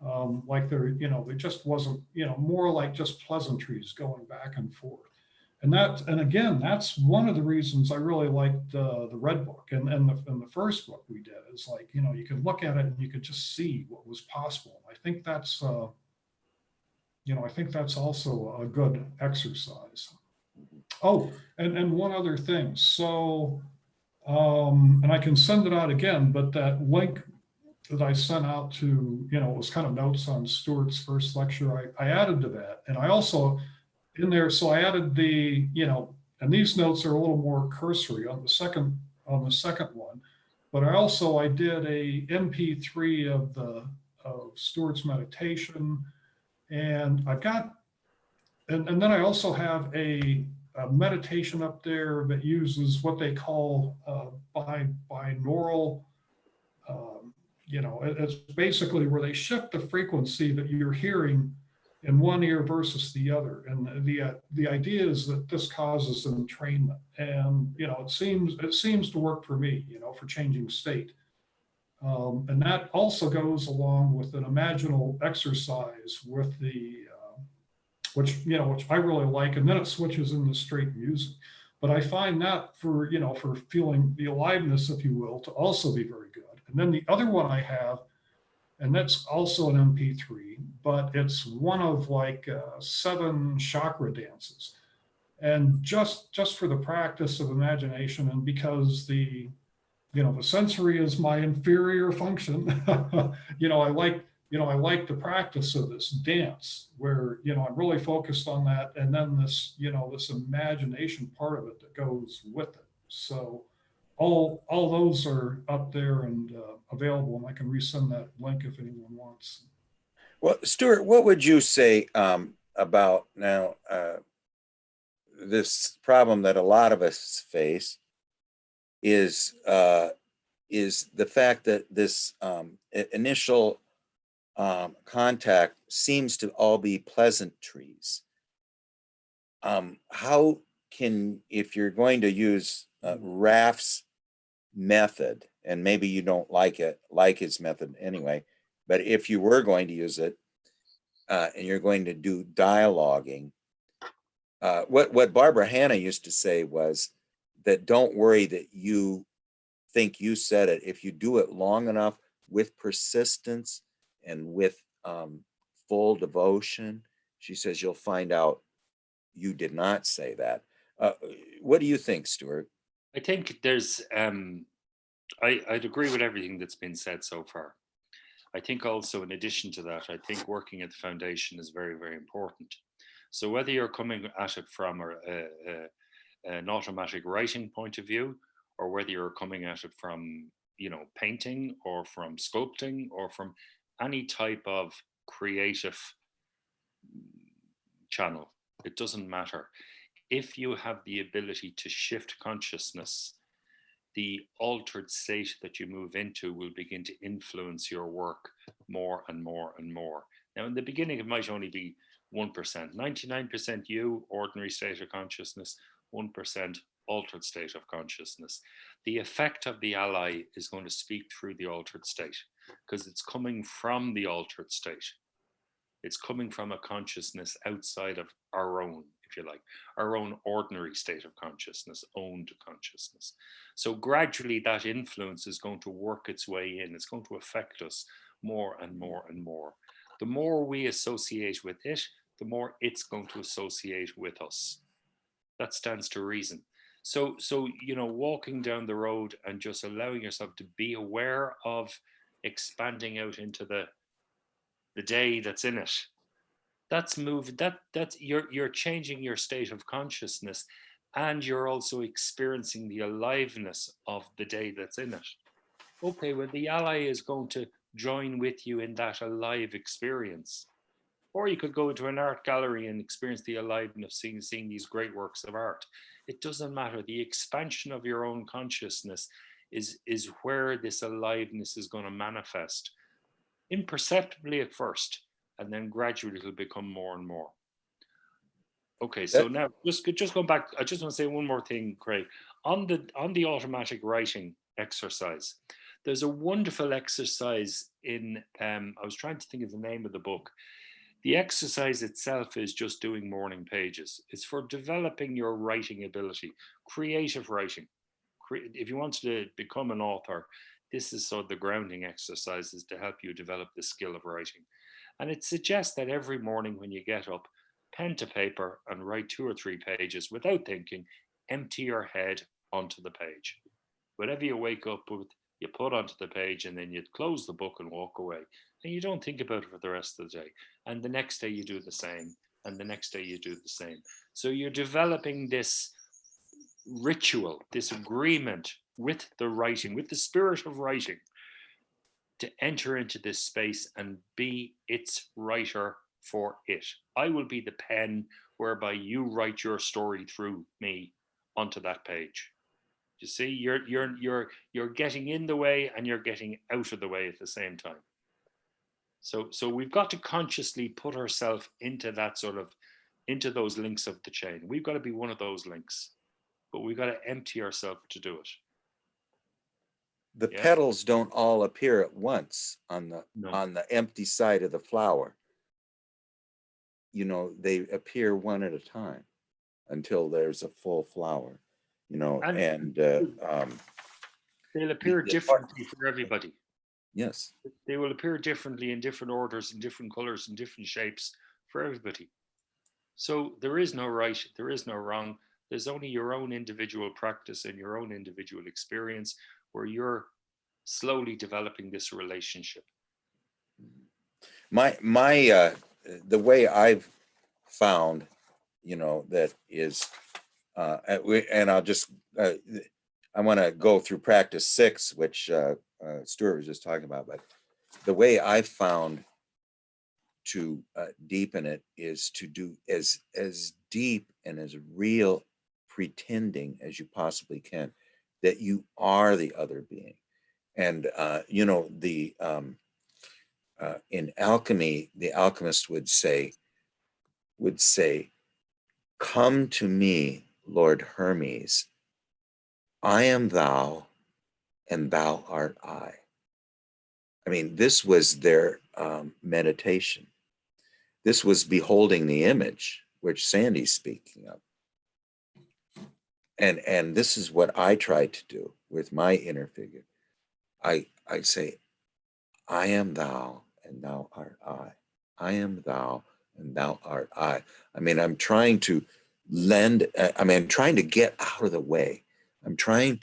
Like there, there just wasn't, more like just pleasantries going back and forth. And again, that's one of the reasons I really liked the Red Book and the first book we did is like, you could look at it and you could just see what was possible. I think that's, I think that's also a good exercise. Oh, and one other thing. So, and I can send it out again, but that link that I sent out to, it was kind of notes on Stuart's first lecture, I added to that. And I also in there, so I added the, and these notes are a little more cursory on the second one, but I did a MP3 of Stuart's meditation, and I've got, and then I also have a meditation up there that uses what they call binaural. It's basically where they shift the frequency that you're hearing in one ear versus the other, and the idea is that this causes an entrainment, and it seems to work for me, for changing state, and that also goes along with an imaginal exercise with the which I really like, and then it switches into straight music. But I find that for for feeling the aliveness, if you will, to also be very good. And then the other one I have, and that's also an MP3, but it's one of like 7 chakra dances. And just for the practice of imagination, and because the sensory is my inferior function, I like the practice of this dance where, I'm really focused on that. And then this, this imagination part of it that goes with it. So all those are up there and available, and I can resend that link if anyone wants. Well, Stuart, what would you say about now this problem that a lot of us face is the fact that this initial contact seems to all be pleasantries. How can, if you're going to use Raph's method, and maybe you don't like his method anyway, but if you were going to use it and you're going to do dialoguing, what Barbara Hanna used to say was that don't worry that you think you said it. If you do it long enough with persistence and with full devotion, she says you'll find out you did not say that. What do you think, Stuart? I think there's, I'd agree with everything that's been said so far. I think also, in addition to that, I think working at the foundation is very, very important. So whether you're coming at it from an automatic writing point of view, or whether you're coming at it from, painting or from sculpting or from any type of creative channel, it doesn't matter. If you have the ability to shift consciousness, the altered state that you move into will begin to influence your work more and more and more. Now, in the beginning, it might only be 1%, 99% you, ordinary state of consciousness, 1% altered state of consciousness. The effect of the ally is going to speak through the altered state because it's coming from the altered state. It's coming from a consciousness outside of our own, if you like, our own ordinary state of consciousness, owned consciousness. So gradually that influence is going to work its way in. It's going to affect us more and more and more. The more we associate with it, the more it's going to associate with us. That stands to reason. So walking down the road and just allowing yourself to be aware of expanding out into the day that's in it. That's you're changing your state of consciousness, and you're also experiencing the aliveness of the day that's in it. Okay, well, the ally is going to join with you in that alive experience. Or you could go into an art gallery and experience the aliveness of seeing these great works of art. It doesn't matter. The expansion of your own consciousness is where this aliveness is going to manifest, imperceptibly at first, and then gradually it'll become more and more. Okay, so now just going back, I just want to say one more thing, Craig. On the automatic writing exercise, There's a wonderful exercise in, I was trying to think of the name of the book. The exercise itself is just doing morning pages. It's for developing your writing ability, creative writing. If you want to become an author, this is sort of the grounding exercises to help you develop the skill of writing. And it suggests that every morning when you get up, pen to paper and write 2 or 3 pages without thinking, empty your head onto the page. Whatever you wake up with, you put onto the page, and then you close the book and walk away. And you don't think about it for the rest of the day. And the next day you do the same. And the next day you do the same. So you're developing this ritual, this agreement with the writing, with the spirit of writing, to enter into this space and be its writer for it. I will be the pen whereby you write your story through me onto that page. You see, you're getting in the way and you're getting out of the way at the same time. So we've got to consciously put ourselves into that sort of, into those links of the chain. We've got to be one of those links, but we've got to empty ourselves to do it. The Yeah. petals don't all appear at once on the No. on the empty side of the flower. You know, they appear one at a time until there's a full flower. You know, And they'll appear the- differently for everybody. yes, They will appear differently in different orders, in different colors, in different shapes for everybody. So there is no right, there is no wrong. There's only your own individual practice and your own individual experience where you're slowly developing this relationship. my the way I've found, you know, that is, and I'll just I want to go through practice 6, which Stuart was just talking about, but the way I've found to deepen it is to do as deep and as real pretending as you possibly can that you are the other being. And you know, the in alchemy, the alchemist would say, come to me, Lord Hermes, I am thou and thou art I. I mean, this was their meditation. This was beholding the image, which Sandy's speaking of. And this is what I try to do with my inner figure. I say, I am thou and thou art I. I am thou and thou art I. I mean, I'm trying to I'm trying to get out of the way. I'm trying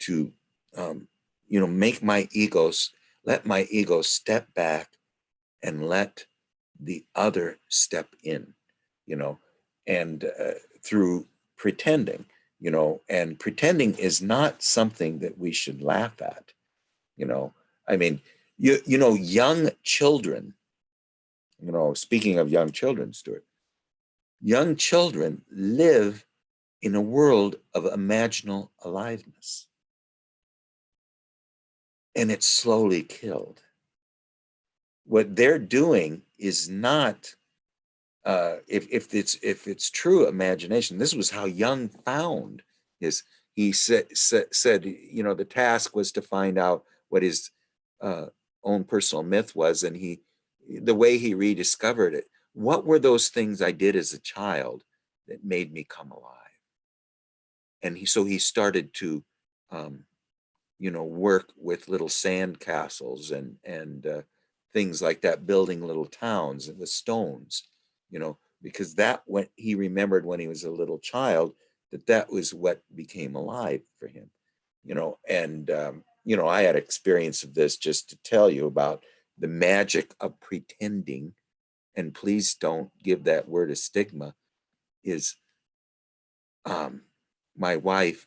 to, you know, make my let my ego step back and let the other step in, you know, and through pretending, you know, and pretending is not something that we should laugh at, you know. I mean, you know, young children, you know, speaking of young children, Stuart, young children live in a world of imaginal aliveness. And it's slowly killed. What they're doing is not, if it's true imagination, this was how Jung found his, he said, you know, the task was to find out what his own personal myth was. And the way he rediscovered it, what were those things I did as a child that made me come alive? And so he started to, you know, work with little sand castles and things like that, building little towns with stones, you know, because that when he remembered when he was a little child, that was what became alive for him, you know. And you know, I had experience of this, just to tell you about the magic of pretending, and please don't give that word a stigma, is my wife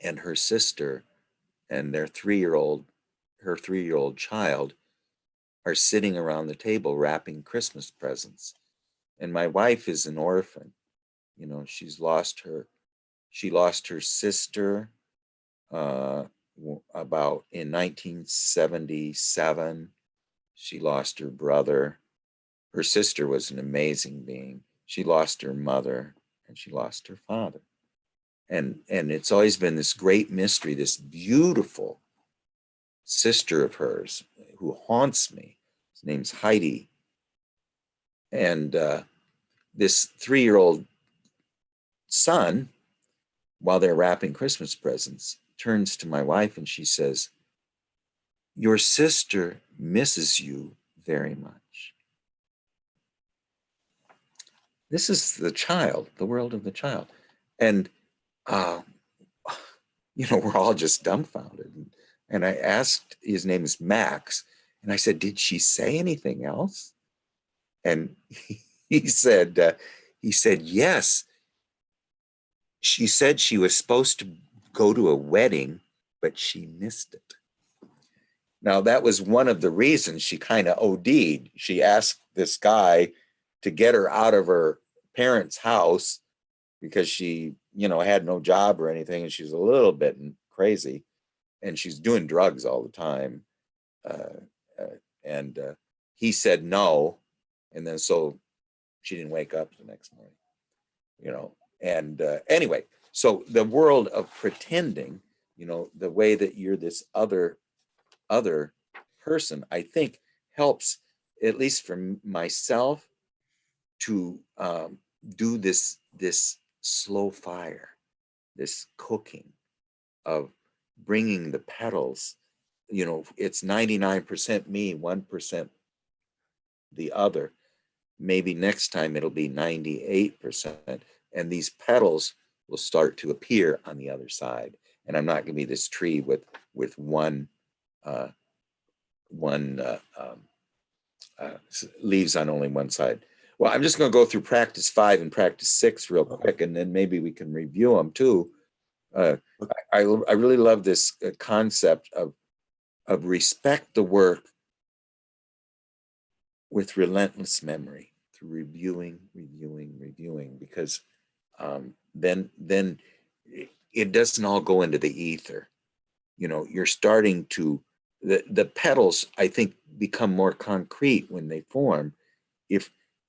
and her sister and her 3-year-old child are sitting around the table wrapping Christmas presents. And my wife is an orphan. You know, she lost her sister about in 1977. She lost her brother. Her sister was an amazing being. She lost her mother and she lost her father. And it's always been this great mystery, this beautiful sister of hers who haunts me. His name's Heidi. And this 3-year-old son, while they're wrapping Christmas presents, turns to my wife and she says, "Your sister misses you very much." This is the child, the world of the child. And, we're all just dumbfounded. And I asked, his name is Max, and I said, "Did she say anything else?" And he said, "Yes. She said she was supposed to go to a wedding, but she missed it." Now, that was one of the reasons she kind of OD'd. She asked this guy to get her out of her parents' house because she, had no job or anything, and she's a little bit crazy, and she's doing drugs all the time. And he said no, and then so she didn't wake up the next morning, And anyway, so the world of pretending, the way that you're this other person, I think helps, at least for myself, to do this slow fire, this cooking of bringing the petals. It's 99% me, 1% the other. Maybe next time it'll be 98%, and these petals will start to appear on the other side. And I'm not going to be this tree with one leaves on only one side. Well, I'm just going to go through practice 5 and practice 6 real quick, and then maybe we can review them too. I really love this concept of respect the work with relentless memory, through reviewing, because then it doesn't all go into the ether. You're starting to, the petals, I think, become more concrete when they form.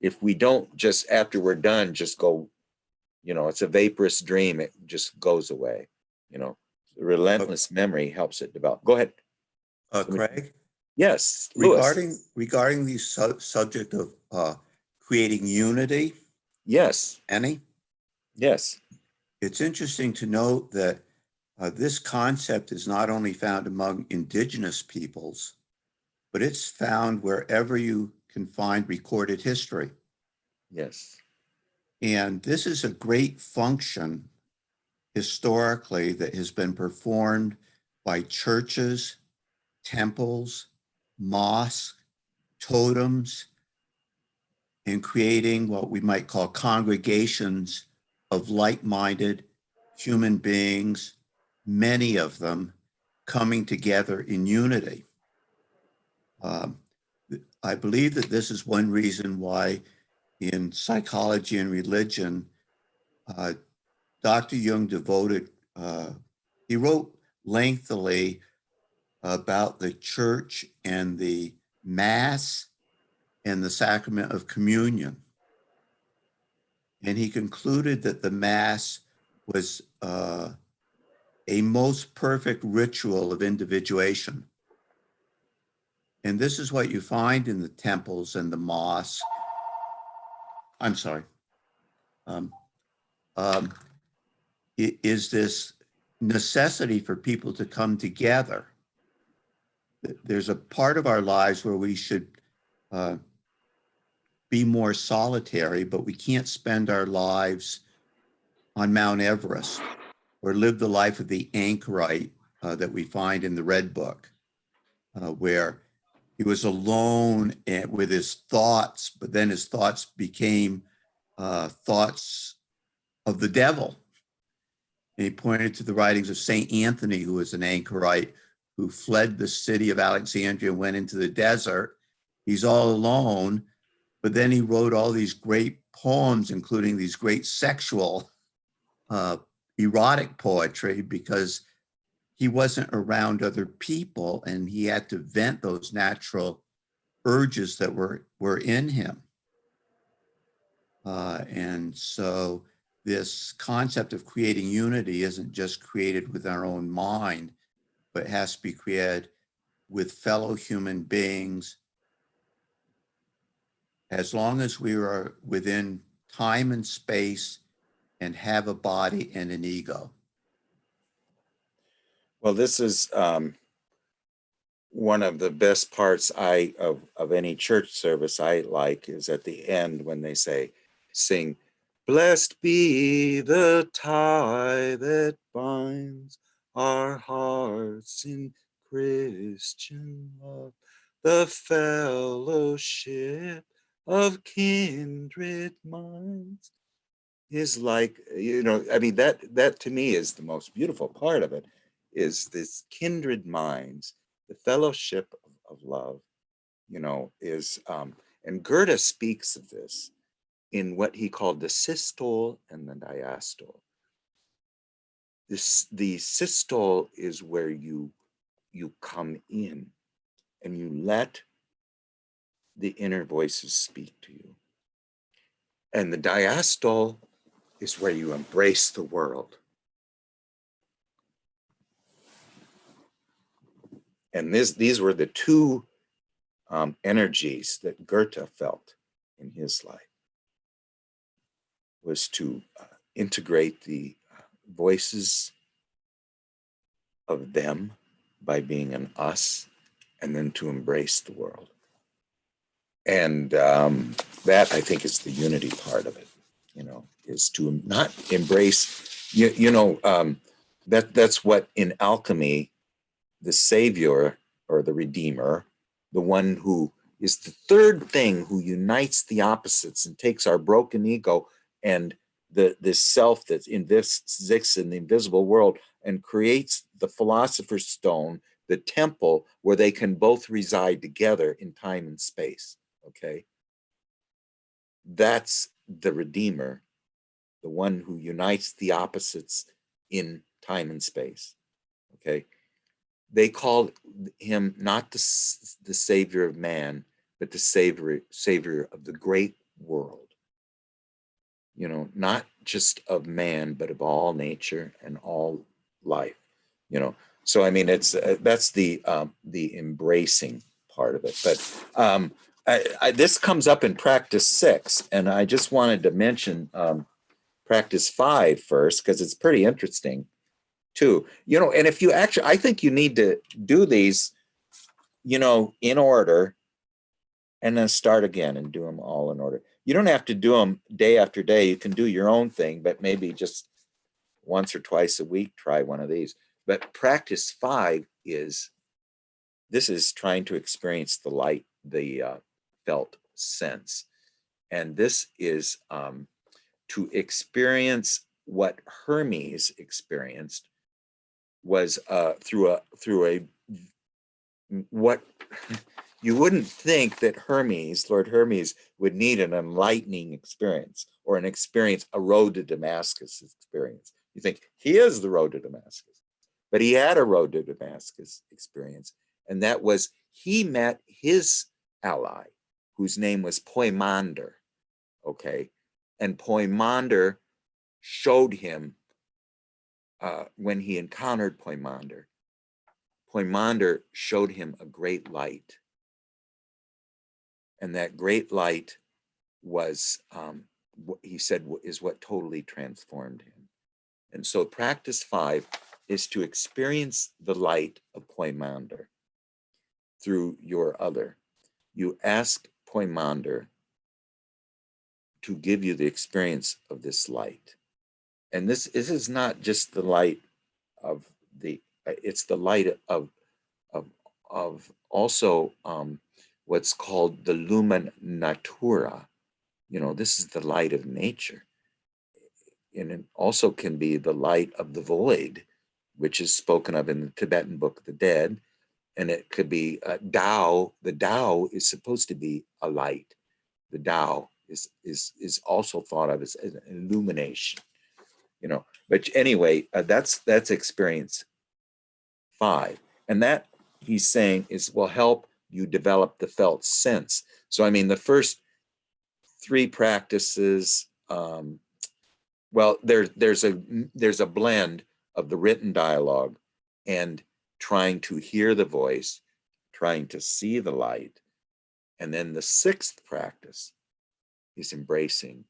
If we don't just, after we're done, just go, it's a vaporous dream, it just goes away. The relentless memory helps it develop. Go ahead. Craig? Yes, Louis. Regarding the subject of creating unity, Yes. Annie, Yes. it's interesting to note that this concept is not only found among indigenous peoples, but it's found wherever you can find recorded history. Yes. And this is a great function historically that has been performed by churches, temples, mosques, totems, in creating what we might call congregations of like-minded human beings, many of them coming together in unity. I believe that this is one reason why in psychology and religion, Dr. Jung devoted, he wrote lengthily about the church and the Mass and the sacrament of communion. And he concluded that the Mass was a most perfect ritual of individuation. And this is what you find in the temples and the mosques. I'm sorry. Is this necessity for people to come together. There's a part of our lives where we should be more solitary, but we can't spend our lives on Mount Everest or live the life of the anchorite that we find in the Red Book, where he was alone with his thoughts, but then his thoughts became thoughts of the devil. And he pointed to the writings of St. Anthony, who was an anchorite, who fled the city of Alexandria and went into the desert. He's all alone, but then he wrote all these great poems, including these great sexual, erotic poetry, because he wasn't around other people and he had to vent those natural urges that were in him. And so this concept of creating unity isn't just created with our own mind, but has to be created with fellow human beings as long as we are within time and space and have a body and an ego. Well, this is one of the best parts of any church service I like is at the end when they sing, "Blessed be the tie that binds our hearts in Christian love, the fellowship of kindred minds." Is like, I mean, that to me is the most beautiful part of it, is this kindred minds, the fellowship of love, is, and Goethe speaks of this in what he called the systole and the diastole. The systole is where you come in and you let the inner voices speak to you. And the diastole is where you embrace the world. And these were the two energies that Goethe felt in his life, was to integrate the voices of them by being an us, and then to embrace the world. And that, I think, is the unity part of it, is to not embrace, that's what in alchemy, the savior or the redeemer, the one who is the third thing who unites the opposites and takes our broken ego and this self that exists in the invisible world and creates the philosopher's stone, the temple where they can both reside together in time and space. Okay. That's the redeemer, the one who unites the opposites in time and space. Okay. They called him not the savior of man, but the savior of the great world. Not just of man, but of all nature and all life. So I mean, it's that's the embracing part of it. But this comes up in practice 6, and I just wanted to mention practice 5 first because it's pretty interesting too. And if you actually, I think you need to do these, in order, and then start again and do them all in order. You don't have to do them day after day. You can do your own thing, but maybe just once or twice a week, try one of these. But practice 5 is trying to experience the light, the felt sense. And this is to experience what Hermes experienced was through a what you wouldn't think that Lord Hermes would need an enlightening experience or an experience, a road to Damascus experience. You think he is the road to Damascus, but he had a road to Damascus experience. And that was, he met his ally, whose name was Poimander. Okay. And Poimander showed him, when he encountered Poimander showed him a great light. And that great light was, he said, is what totally transformed him. And so practice 5 is to experience the light of Poimander through your other. You ask Poimander to give you the experience of this light. And this is not just the light of it's the light of also what's called the lumen natura. This is the light of nature. And it also can be the light of the void, which is spoken of in the Tibetan Book of the Dead. And it could be Tao. The Tao is supposed to be a light. The Tao is also thought of as an illumination. But anyway, that's experience 5. And that, he's saying, will help you develop the felt sense. So I mean, the first 3 practices, well, there's a blend of the written dialogue and trying to hear the voice trying to see the light. And then the sixth practice is embracing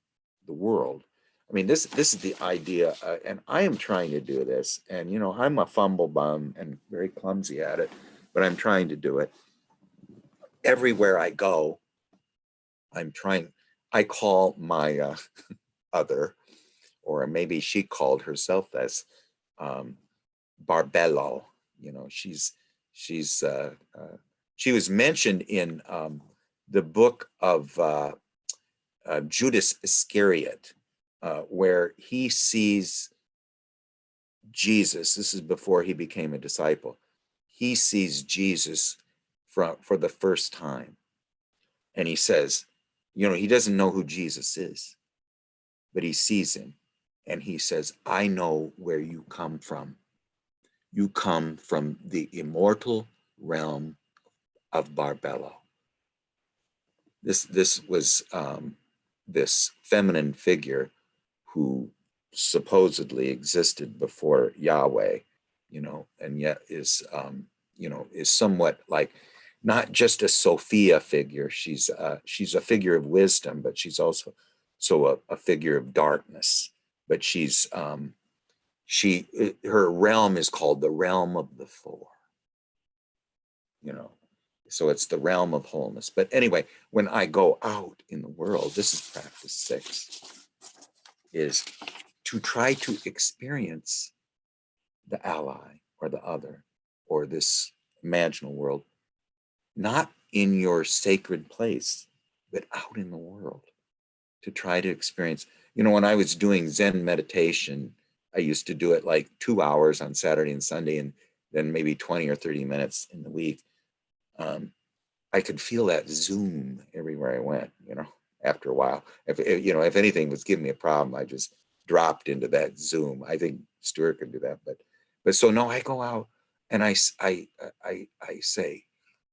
the world. I mean, this is the idea, and I am trying to do this, and you know, I'm a fumble bum and very clumsy at it, but I'm trying to do it. Everywhere I go, I'm trying. I call my other, or maybe she called herself as Barbello. You know, she was mentioned in the book of Judas Iscariot, where he sees Jesus. This is before he became a disciple. He sees Jesus for the first time. And he says, you know, he doesn't know who Jesus is, but he sees him. And he says, I know where you come from. You come from the immortal realm of Barbello. This was this feminine figure who supposedly existed before Yahweh, you know, and yet is, you know, is somewhat like not just a Sophia figure. She's a figure of wisdom, but she's also a figure of darkness. But she's her realm is called the realm of the four, you know. So it's the realm of wholeness. But anyway, when I go out in the world, this is practice 6, is to try to experience the ally or the other or this imaginal world, not in your sacred place, but out in the world, to try to experience. You know, when I was doing Zen meditation, I used to do it like 2 hours on Saturday and Sunday, and then maybe 20 or 30 minutes in the week. I could feel that zoom everywhere I went, you know, after a while. If you know, if anything was giving me a problem, I just dropped into that zoom. I think Stuart could do that, but so no, I go out and I say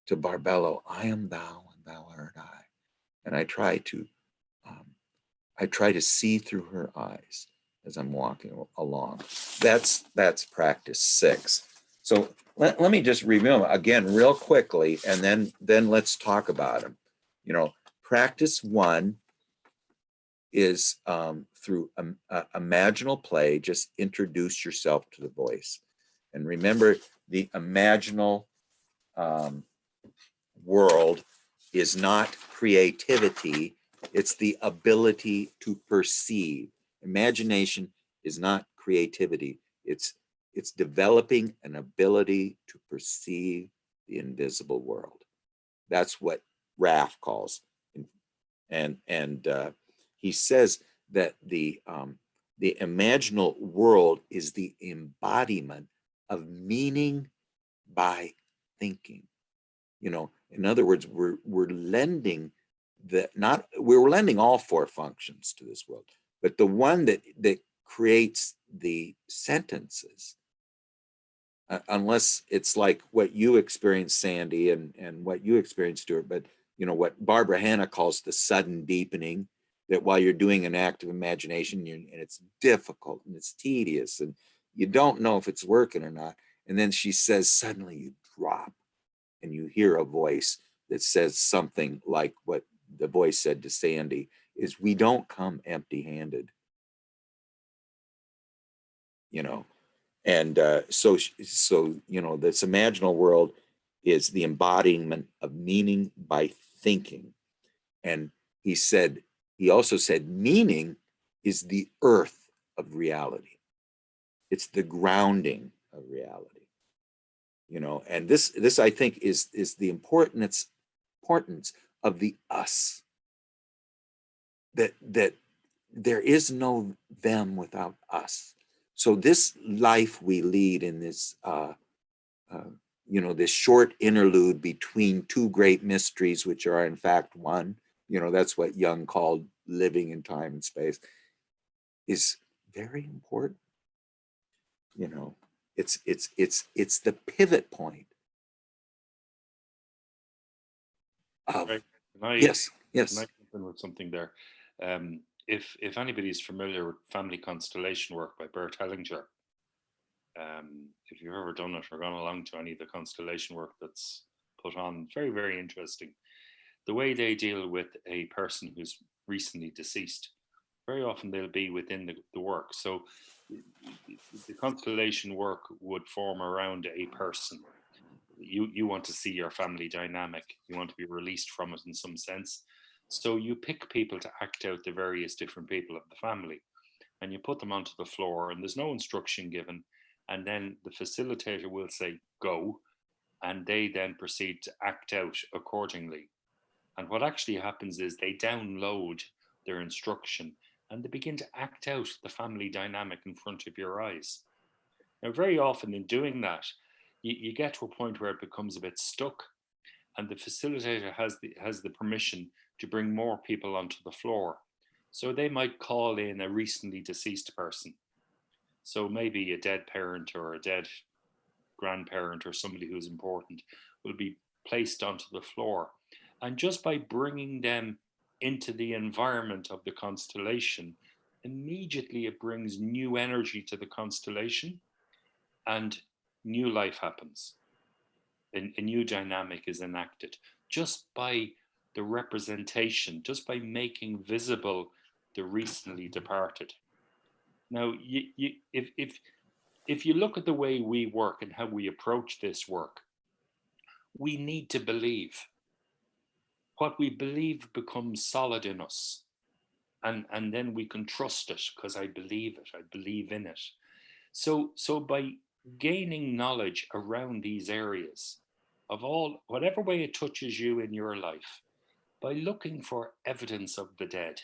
to Barbello, I am thou and thou art I. And I try to see through her eyes as I'm walking along. That's practice 6. So let me just review them again real quickly, and then let's talk about them. You know, practice 1 is through imaginal play. Just introduce yourself to the voice. And remember, the imaginal world is not creativity, it's the ability to perceive. Imagination is not creativity, it's developing an ability to perceive the invisible world. That's what Raff calls, and he says that the imaginal world is the embodiment of meaning by thinking. You know, in other words, we're lending we're lending all 4 functions to this world, but the one that creates the sentences, unless it's like what you experienced, Sandy, and what you experienced, Stuart, but you know what Barbara Hanna calls the sudden deepening, that while you're doing an act of imagination, and it's difficult and it's tedious and you don't know if it's working or not, and then she says suddenly you drop and you hear a voice that says something like what the voice said to Sandy, is we don't come empty-handed, you know. And so you know, this imaginal world is the embodiment of meaning by thinking. And he also said meaning is the earth of reality. It's the grounding of reality, you know. And this I think is the importance of the us, that there is no them without us. So this life we lead in this you know, this short interlude between 2 great mysteries, which are in fact one, you know, that's what Jung called living in time and space, is very important. You know, it's the pivot point of, Right. yes. Can I jump in with something there? If anybody is familiar with family constellation work by Bert Hellinger, if you've ever done it or gone along to any of the constellation work that's put on. Very, very interesting. The way they deal with a person who's recently deceased. Very often they'll be within the work. So the constellation work would form around a person. You want to see your family dynamic. You want to be released from it in some sense. So you pick people to act out the various different people of the family, and you put them onto the floor, and there's no instruction given. And then the facilitator will say, go, and they then proceed to act out accordingly. And what actually happens is they download their instruction and they begin to act out the family dynamic in front of your eyes. Now, very often in doing that, you get to a point where it becomes a bit stuck, and the facilitator has the permission to bring more people onto the floor. So they might call in a recently deceased person. So maybe a dead parent or a dead grandparent or somebody who's important will be placed onto the floor. And just by bringing them into the environment of the constellation, immediately it brings new energy to the constellation and new life happens. A new dynamic is enacted just by the representation, just by making visible the recently departed. Now, if you look at the way we work and how we approach this work, we need to believe. What we believe becomes solid in us. And then we can trust it because I believe it, I believe in it. So by gaining knowledge around these areas of whatever way it touches you in your life, by looking for evidence of the dead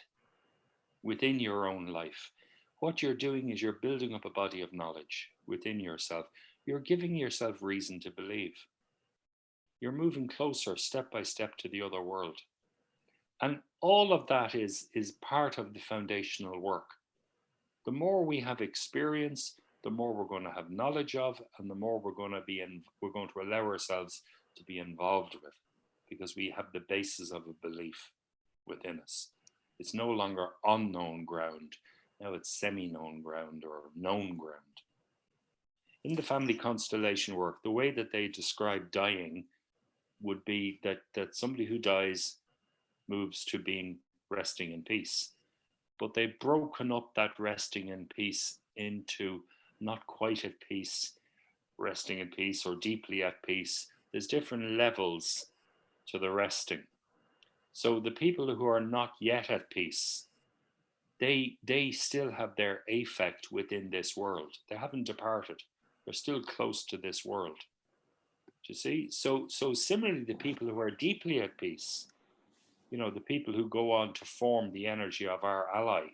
within your own life, what you're doing is you're building up a body of knowledge within yourself. You're giving yourself reason to believe. You're moving closer step by step to the other world. And all of that is part of the foundational work. The more we have experience, the more we're going to have knowledge of, and the more we're going to allow ourselves to be involved with, because we have the basis of a belief within us. It's no longer unknown ground. Now it's semi-known ground or known ground. In the family constellation work, the way that they describe dying would be that somebody who dies moves to being resting in peace. But they've broken up that resting in peace into not quite at peace, resting in peace, or deeply at peace. There's different levels to the resting. So the people who are not yet at peace, they still have their affect within this world. They haven't departed. They're still close to this world. Do you see? So similarly, the people who are deeply at peace, the people who go on to form the energy of our ally,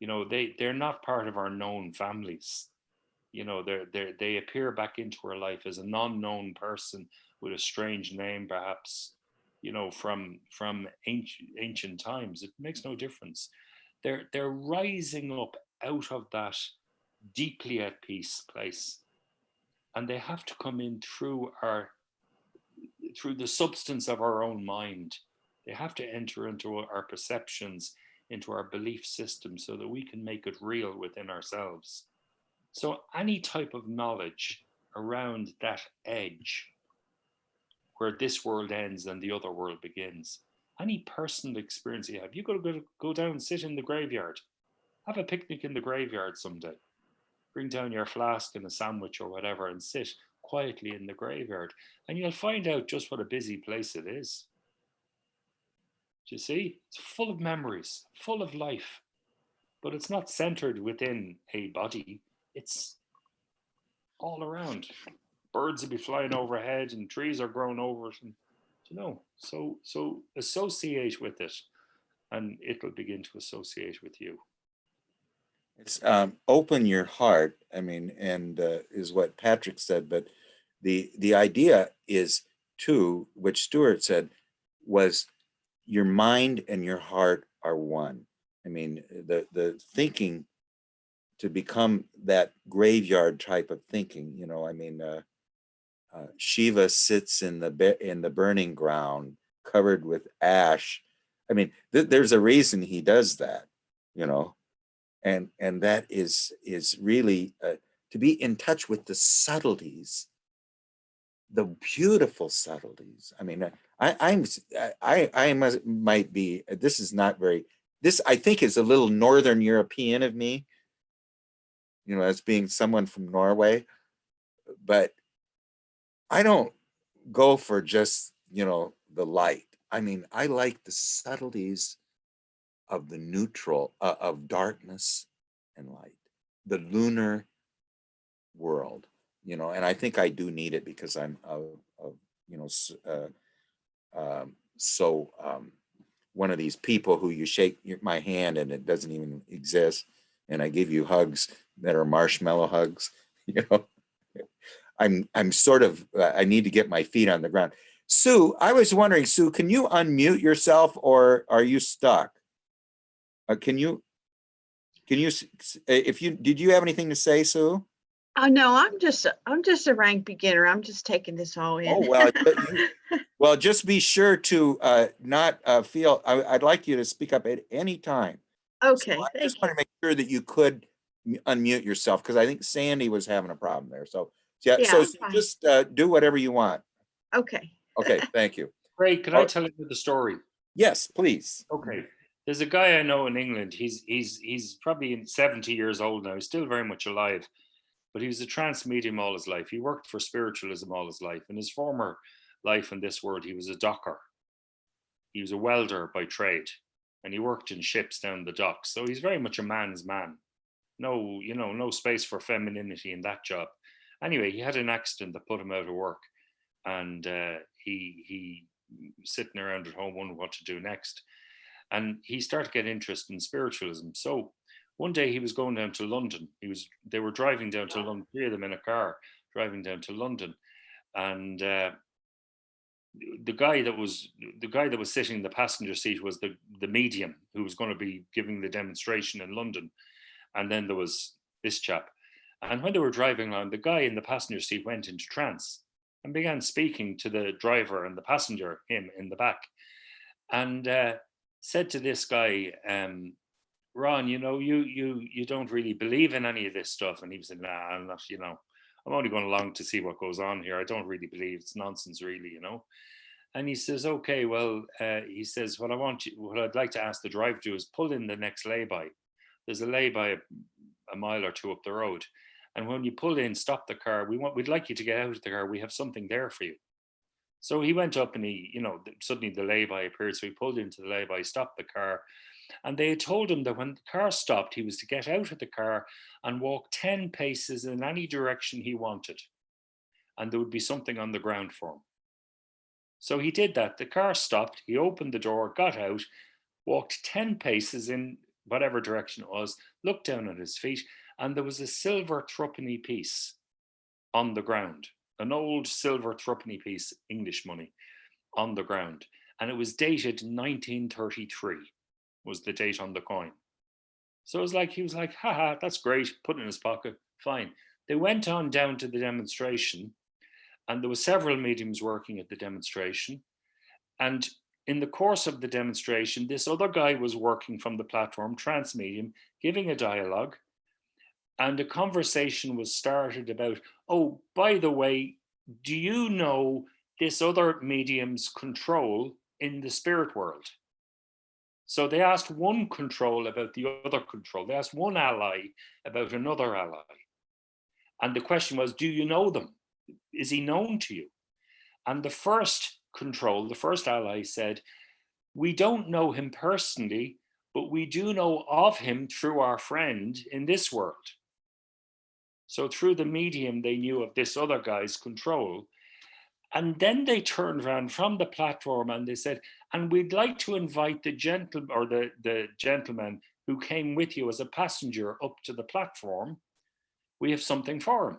they're not part of our known families. They appear back into our life as an unknown person with a strange name, perhaps, from ancient times. It makes no difference. They're rising up out of that deeply at peace place, and they have to come in through the substance of our own mind. They have to enter into our perceptions, into our belief system, so that we can make it real within ourselves. So any type of knowledge around that edge where this world ends and the other world begins, any personal experience you have, you've got to go down and sit in the graveyard. Have a picnic in the graveyard someday. Bring down your flask and a sandwich or whatever and sit quietly in the graveyard, and you'll find out just what a busy place it is. Do you see? It's full of memories, full of life, but it's not centered within a body. It's all around. Birds will be flying overhead and trees are growing over it. And, so associate with it, and it'll begin to associate with you. It's open your heart. I mean, and is what Patrick said, but the idea is too, which Stuart said, was your mind and your heart are one. I mean, the thinking to become that graveyard type of thinking, I mean, Shiva sits in the burning ground covered with ash. I mean, there's a reason he does that, and that is really to be in touch with the subtleties the beautiful subtleties. I mean, might be, this is not very, this I think is a little Northern European of me, you know, as being someone from Norway, but I don't go for just, you know, the light. I mean, I like the subtleties of the neutral, of darkness and light, the lunar world, you know, and I think I do need it because I'm, you know, one of these people who you shake my hand and it doesn't even exist, and I give you hugs that are marshmallow hugs, you know. I'm sort of, I need to get my feet on the ground. Sue, I was wondering, Sue, can you unmute yourself or are you stuck? Can you, did you have anything to say, Sue? Oh no, I'm just a rank beginner. I'm just taking this all in. Oh, well, just be sure to not feel, I'd like you to speak up at any time. Okay, So I thank just you. want to make sure that you could unmute yourself because I think Sandy was having a problem there. So yeah, Yeah, so I'm fine. just do whatever you want. Okay. Okay, thank you. Great. Can I tell you the story? Yes, please. Okay. There's a guy I know in England. He's probably 70 years old now. He's still very much alive, but he was a trance medium all his life. He worked for spiritualism all his life. In his former life in this world, he was a docker. He was a welder by trade, and he worked in ships down the docks. So he's very much a man's man. No, you know, no space for femininity in that job. Anyway, he had an accident that put him out of work, and he sitting around at home wondering what to do next. And he started to get interested in spiritualism. So one day he was going down to London. They were driving down to London, three of them in a car, driving down to London, and the guy that was sitting in the passenger seat was the medium who was going to be giving the demonstration in London, and then there was this chap. And when they were driving along, the guy in the passenger seat went into trance and began speaking to the driver and the passenger, him in the back, and said to this guy, Ron, you know, you don't really believe in any of this stuff. And he said, nah, I'm not, you know, I'm only going along to see what goes on here. I don't really believe, it's nonsense really, you know. And he says, okay, well, he says, what I'd like to ask the driver to do is pull in the next lay-by. There's a lay-by a mile or two up the road. And when you pull in, stop the car. We'd like you to get out of the car. We have something there for you. So he went up and he, you know, suddenly the lay-by appeared. So he pulled into the lay-by, stopped the car. And they had told him that when the car stopped, he was to get out of the car and walk 10 paces in any direction he wanted. And there would be something on the ground for him. So he did that. The car stopped. He opened the door, got out, walked 10 paces in whatever direction it was, looked down at his feet, and there was a silver threepenny piece on the ground, an old silver threepenny piece, English money, on the ground. And it was dated 1933, was the date on the coin. So it was like, he was like, haha, that's great, put it in his pocket, fine. They went on down to the demonstration, and there were several mediums working at the demonstration. And in the course of the demonstration, this other guy was working from the platform, trance medium, giving a dialogue. And a conversation was started about, oh, by the way, do you know this other medium's control in the spirit world? So they asked one control about the other control. They asked one ally about another ally. And the question was, do you know them? Is he known to you? And the first control, the first ally said, we don't know him personally, but we do know of him through our friend in this world. So through the medium, they knew of this other guy's control. And then they turned around from the platform and they said, and we'd like to invite the gentleman who came with you as a passenger up to the platform. We have something for him.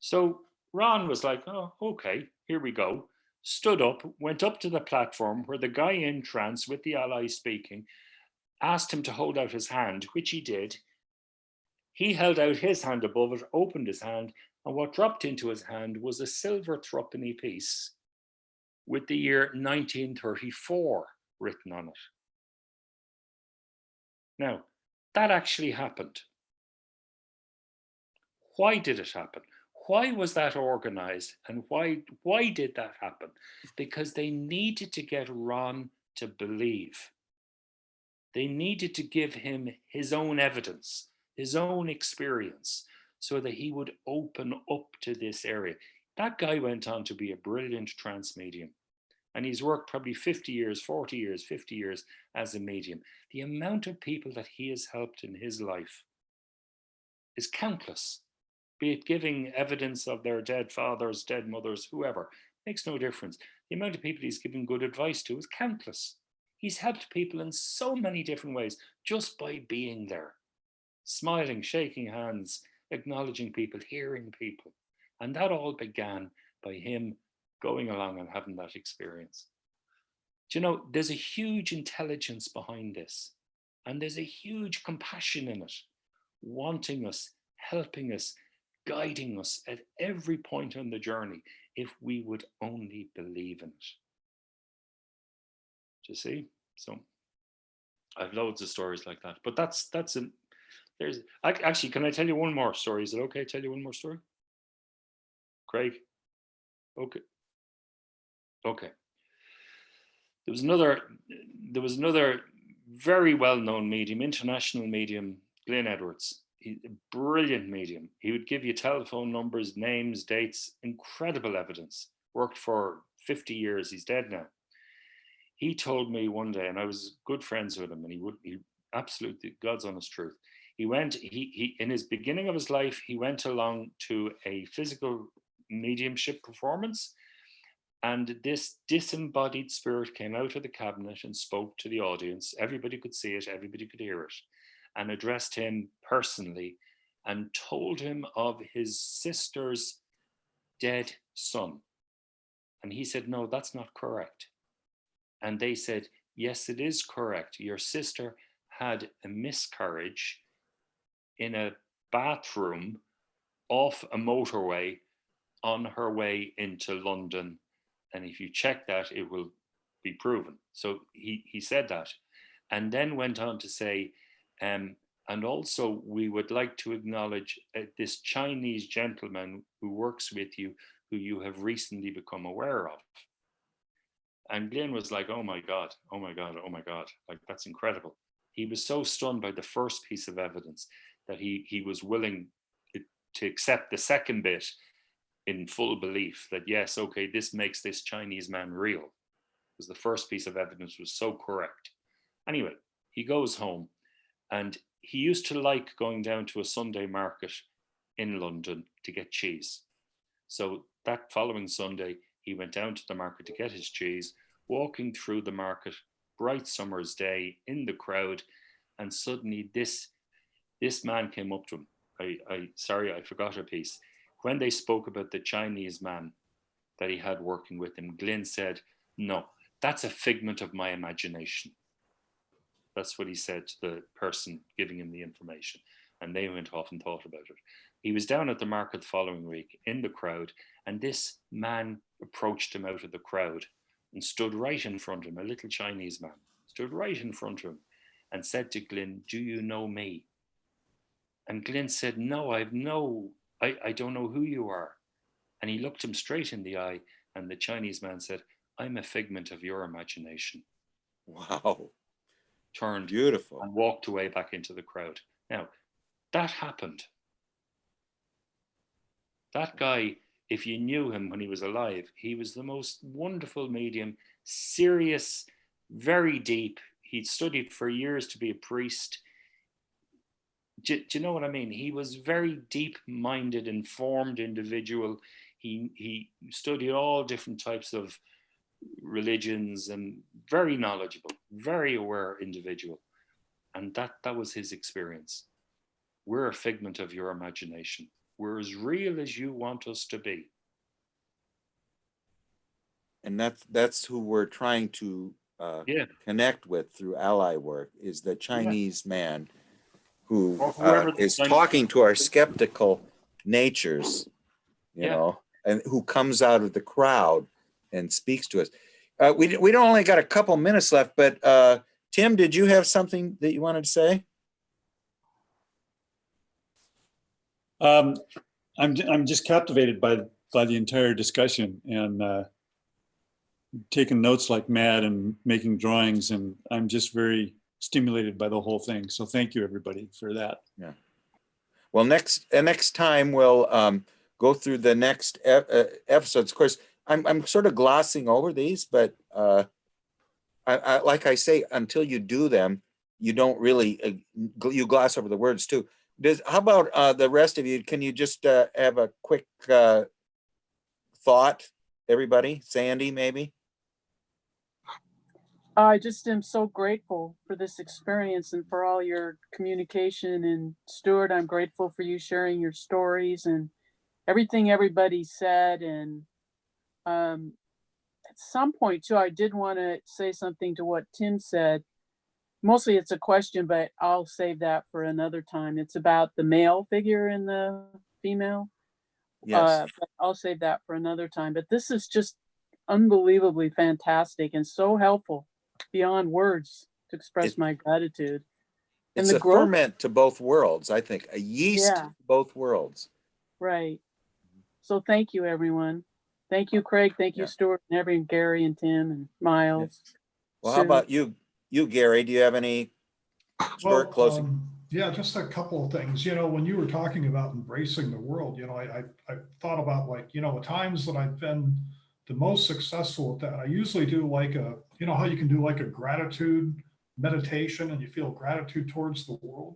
So Ron was like, oh, okay, here we go. Stood up, went up to the platform where the guy in trance with the ally speaking, asked him to hold out his hand, which he did. He held out his hand above it, opened his hand, and what dropped into his hand was a silver threepenny piece with the year 1934 written on it. Now, that actually happened. Why did it happen? Why was that organized, and why did that happen? Because they needed to get Ron to believe. They needed to give him his own evidence, his own experience, so that he would open up to this area. That guy went on to be a brilliant trance medium. And he's worked probably 50 years, 40 years, 50 years as a medium. The amount of people that he has helped in his life is countless. Be it giving evidence of their dead fathers, dead mothers, whoever, makes no difference. The amount of people he's given good advice to is countless. He's helped people in so many different ways just by being there, smiling, shaking hands, acknowledging people, hearing people. And that all began by him going along and having that experience. Do you know, there's a huge intelligence behind this, and there's a huge compassion in it, wanting us, helping us, guiding us at every point on the journey, if we would only believe in it. Do you see? So I've loads of stories like that, but actually, can I tell you one more story? Is it okay to tell you one more story? Craig? Okay. Okay. There was another very well-known medium, international medium, Glyn Edwards. He's a brilliant medium. He would give you telephone numbers, names, dates, incredible evidence. Worked for 50 years. He's dead now. He told me one day, and I was good friends with him, and he absolutely, God's honest truth. He in his beginning of his life, he went along to a physical mediumship performance, and this disembodied spirit came out of the cabinet and spoke to the audience. Everybody could see it, everybody could hear it, and addressed him personally and told him of his sister's dead son. And he said, no, that's not correct. And they said, yes, it is correct. Your sister had a miscarriage in a bathroom off a motorway on her way into London. And if you check that, it will be proven. So he said that, and then went on to say, and also we would like to acknowledge this Chinese gentleman who works with you, who you have recently become aware of. And Glyn was like, oh my God, oh my God, oh my God, like that's incredible. He was so stunned by the first piece of evidence that he was willing to accept the second bit in full belief that, yes, okay, this makes this Chinese man real, because the first piece of evidence was so correct. Anyway, he goes home, and he used to like going down to a Sunday market in London to get cheese. So that following Sunday, he went down to the market to get his cheese, walking through the market, bright summer's day, in the crowd, and suddenly this man came up to him. Sorry, I forgot a piece. When they spoke about the Chinese man that he had working with him, Glyn said, no, that's a figment of my imagination. That's what he said to the person giving him the information. And they went off and thought about it. He was down at the market the following week in the crowd, and this man approached him out of the crowd and stood right in front of him, a little Chinese man, stood right in front of him and said to Glyn, do you know me? And Glyn said, no, I don't know who you are. And he looked him straight in the eye, and the Chinese man said, I'm a figment of your imagination. Wow. Turned Beautiful. and walked away back into the crowd. Now, that happened. That guy, if you knew him when he was alive, he was the most wonderful medium, serious, very deep. He'd studied for years to be a priest. Do you know what I mean? He was very deep-minded, informed individual. He studied all different types of religions and very knowledgeable, very aware individual. And that was his experience. We're a figment of your imagination. We're as real as you want us to be. And that's who we're trying to connect with through ally work, is the Chinese man who is talking to our skeptical natures, you know, and who comes out of the crowd and speaks to us. We don't only got a couple minutes left, but Tim, did you have something that you wanted to say? I'm just captivated by the entire discussion and taking notes like mad and making drawings, and I'm just very stimulated by the whole thing. So thank you, everybody, for that. Well, next time we'll go through the next episodes. Of course, I'm sort of glossing over these, but I like I say, until you do them, you don't really you gloss over the words too. How about the rest of you? Can you just have a quick thought, everybody? Sandy, maybe? I just am so grateful for this experience and for all your communication. And Stuart, I'm grateful for you sharing your stories and everything everybody said. And at some point too, I did want to say something to what Tim said. Mostly it's a question, but I'll save that for another time. It's about the male figure and the female. Yes. But I'll save that for another time. But this is just unbelievably fantastic and so helpful beyond words to express my gratitude. And It's the a growth, ferment to both worlds, I think. A yeast Yeah. to both worlds. right. So thank you, everyone. Thank you, Craig. Thank you, Yeah. Stuart, and everyone, Gary and Tim and Miles. Well, how Sue. about you, Gary? Do you have any short closing? Yeah, just a couple of things. You know, when you were talking about embracing the world, you know, I thought about, like, you know, the times that I've been the most successful at that. I usually do like you know how you can do like a gratitude meditation and you feel gratitude towards the world.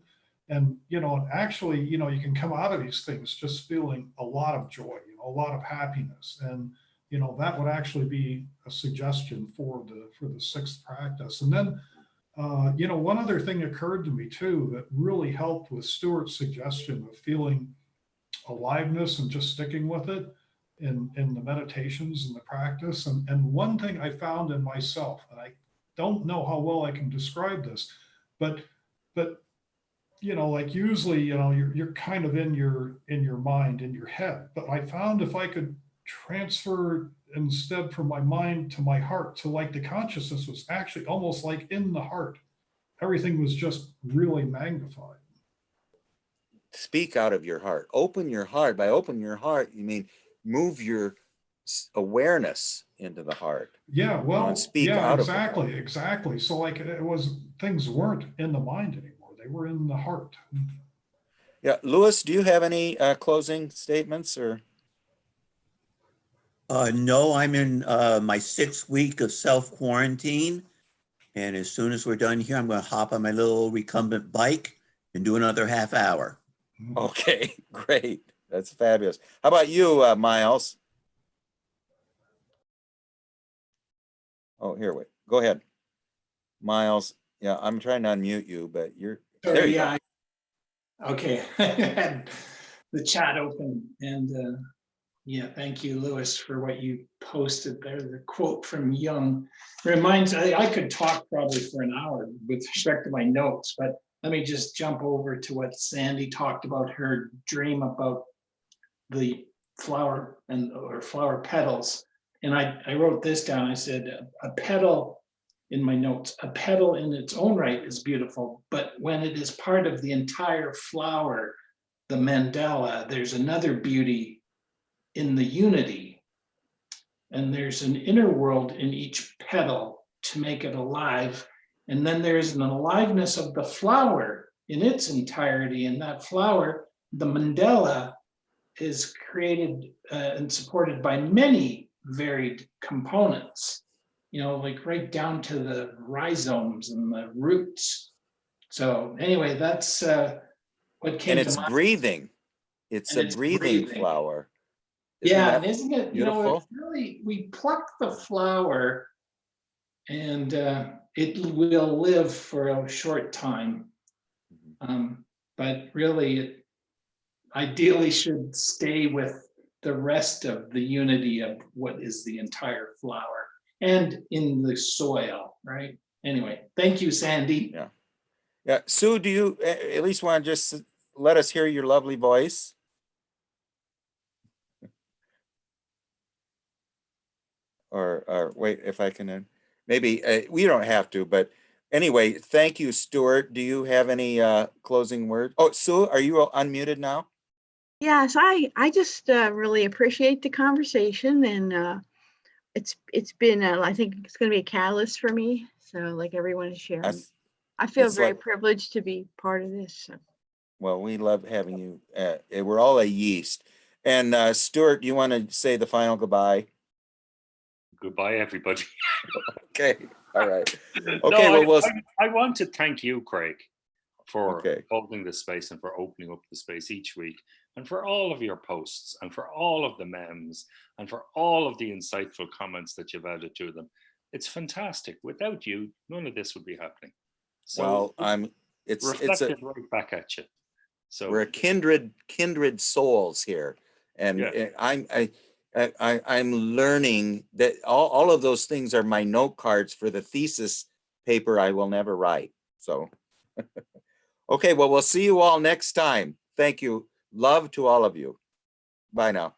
And, you know, and actually, you know, you can come out of these things just feeling a lot of joy, you know, a lot of happiness. And, you know, that would actually be a suggestion for the sixth practice. And then, you know, one other thing occurred to me too that really helped with Stuart's suggestion of feeling aliveness and just sticking with it in the meditations and the practice. And one thing I found in myself, and I don't know how well I can describe this, but you know, like usually, you know, you're kind of in your mind, in your head. But I found if I could transfer instead from my mind to my heart, to like the consciousness was actually almost like in the heart. Everything was just really magnified. Speak out of your heart. Open your heart. By open your heart, you mean move your awareness into the heart. Yeah, well, and speak yeah, out of the exactly, exactly. So like it was, things weren't in the mind anymore. They were in the heart. Yeah, Louis, do you have any closing statements or? No, I'm in my 6th week of self-quarantine. And as soon as we're done here, I'm going to hop on my little recumbent bike and do another half hour. Okay, great. That's fabulous. How about you, Miles? Oh, here, wait. Go ahead. Miles. Yeah, I'm trying to unmute you, but you're there. Sorry, You go. yeah. Okay, I had the chat open and yeah, thank you, Louis, for what you posted there. The quote from Jung reminds, I could talk probably for an hour with respect to my notes, but let me just jump over to what Sandy talked about, her dream about the flower or flower petals. And I wrote this down. I said, a petal, in my notes, a petal in its own right is beautiful, but when it is part of the entire flower, the mandala, there's another beauty in the unity. And there's an inner world in each petal to make it alive. And then there's an aliveness of the flower in its entirety. And that flower, the mandala, is created and supported by many varied components, you know, like right down to the rhizomes and the roots. So anyway, that's what came And to it's mind. breathing. It's And a it's breathing breathing. flower. Yeah, that and isn't it, you know, beautiful? it's really, we pluck the flower and it will live for a short time. But really, it ideally should stay with the rest of the unity of what is the entire flower and in the soil, right? Anyway, thank you, Sandy. Yeah. Yeah. Sue, do you at least want to just let us hear your lovely voice? Or wait, if I can, maybe we don't have to, but anyway, thank you, Stuart. Do you have any closing words? Oh, Sue, are you unmuted now? Yes, I just really appreciate the conversation, and it's been I think it's going to be a catalyst for me. So like everyone is sharing, That's- I feel it's very like- privileged to be part of this. So. Well, we love having you. We're all a yeast. And Stuart, you want to say the final goodbye? Goodbye, everybody. Okay. All right. No, Okay. Well, I want to thank you, Craig, for Okay. holding this space and for opening up the space each week, and for all of your posts, and for all of the memes, and for all of the insightful comments that you've added to them. It's fantastic. Without you, none of this would be happening. So well, it's a reflected right back at you. So we're a kindred souls here, and Yeah. I'm learning that all of those things are my note cards for the thesis paper I will never write. So, okay, well, we'll see you all next time. Thank you. Love to all of you. Bye now.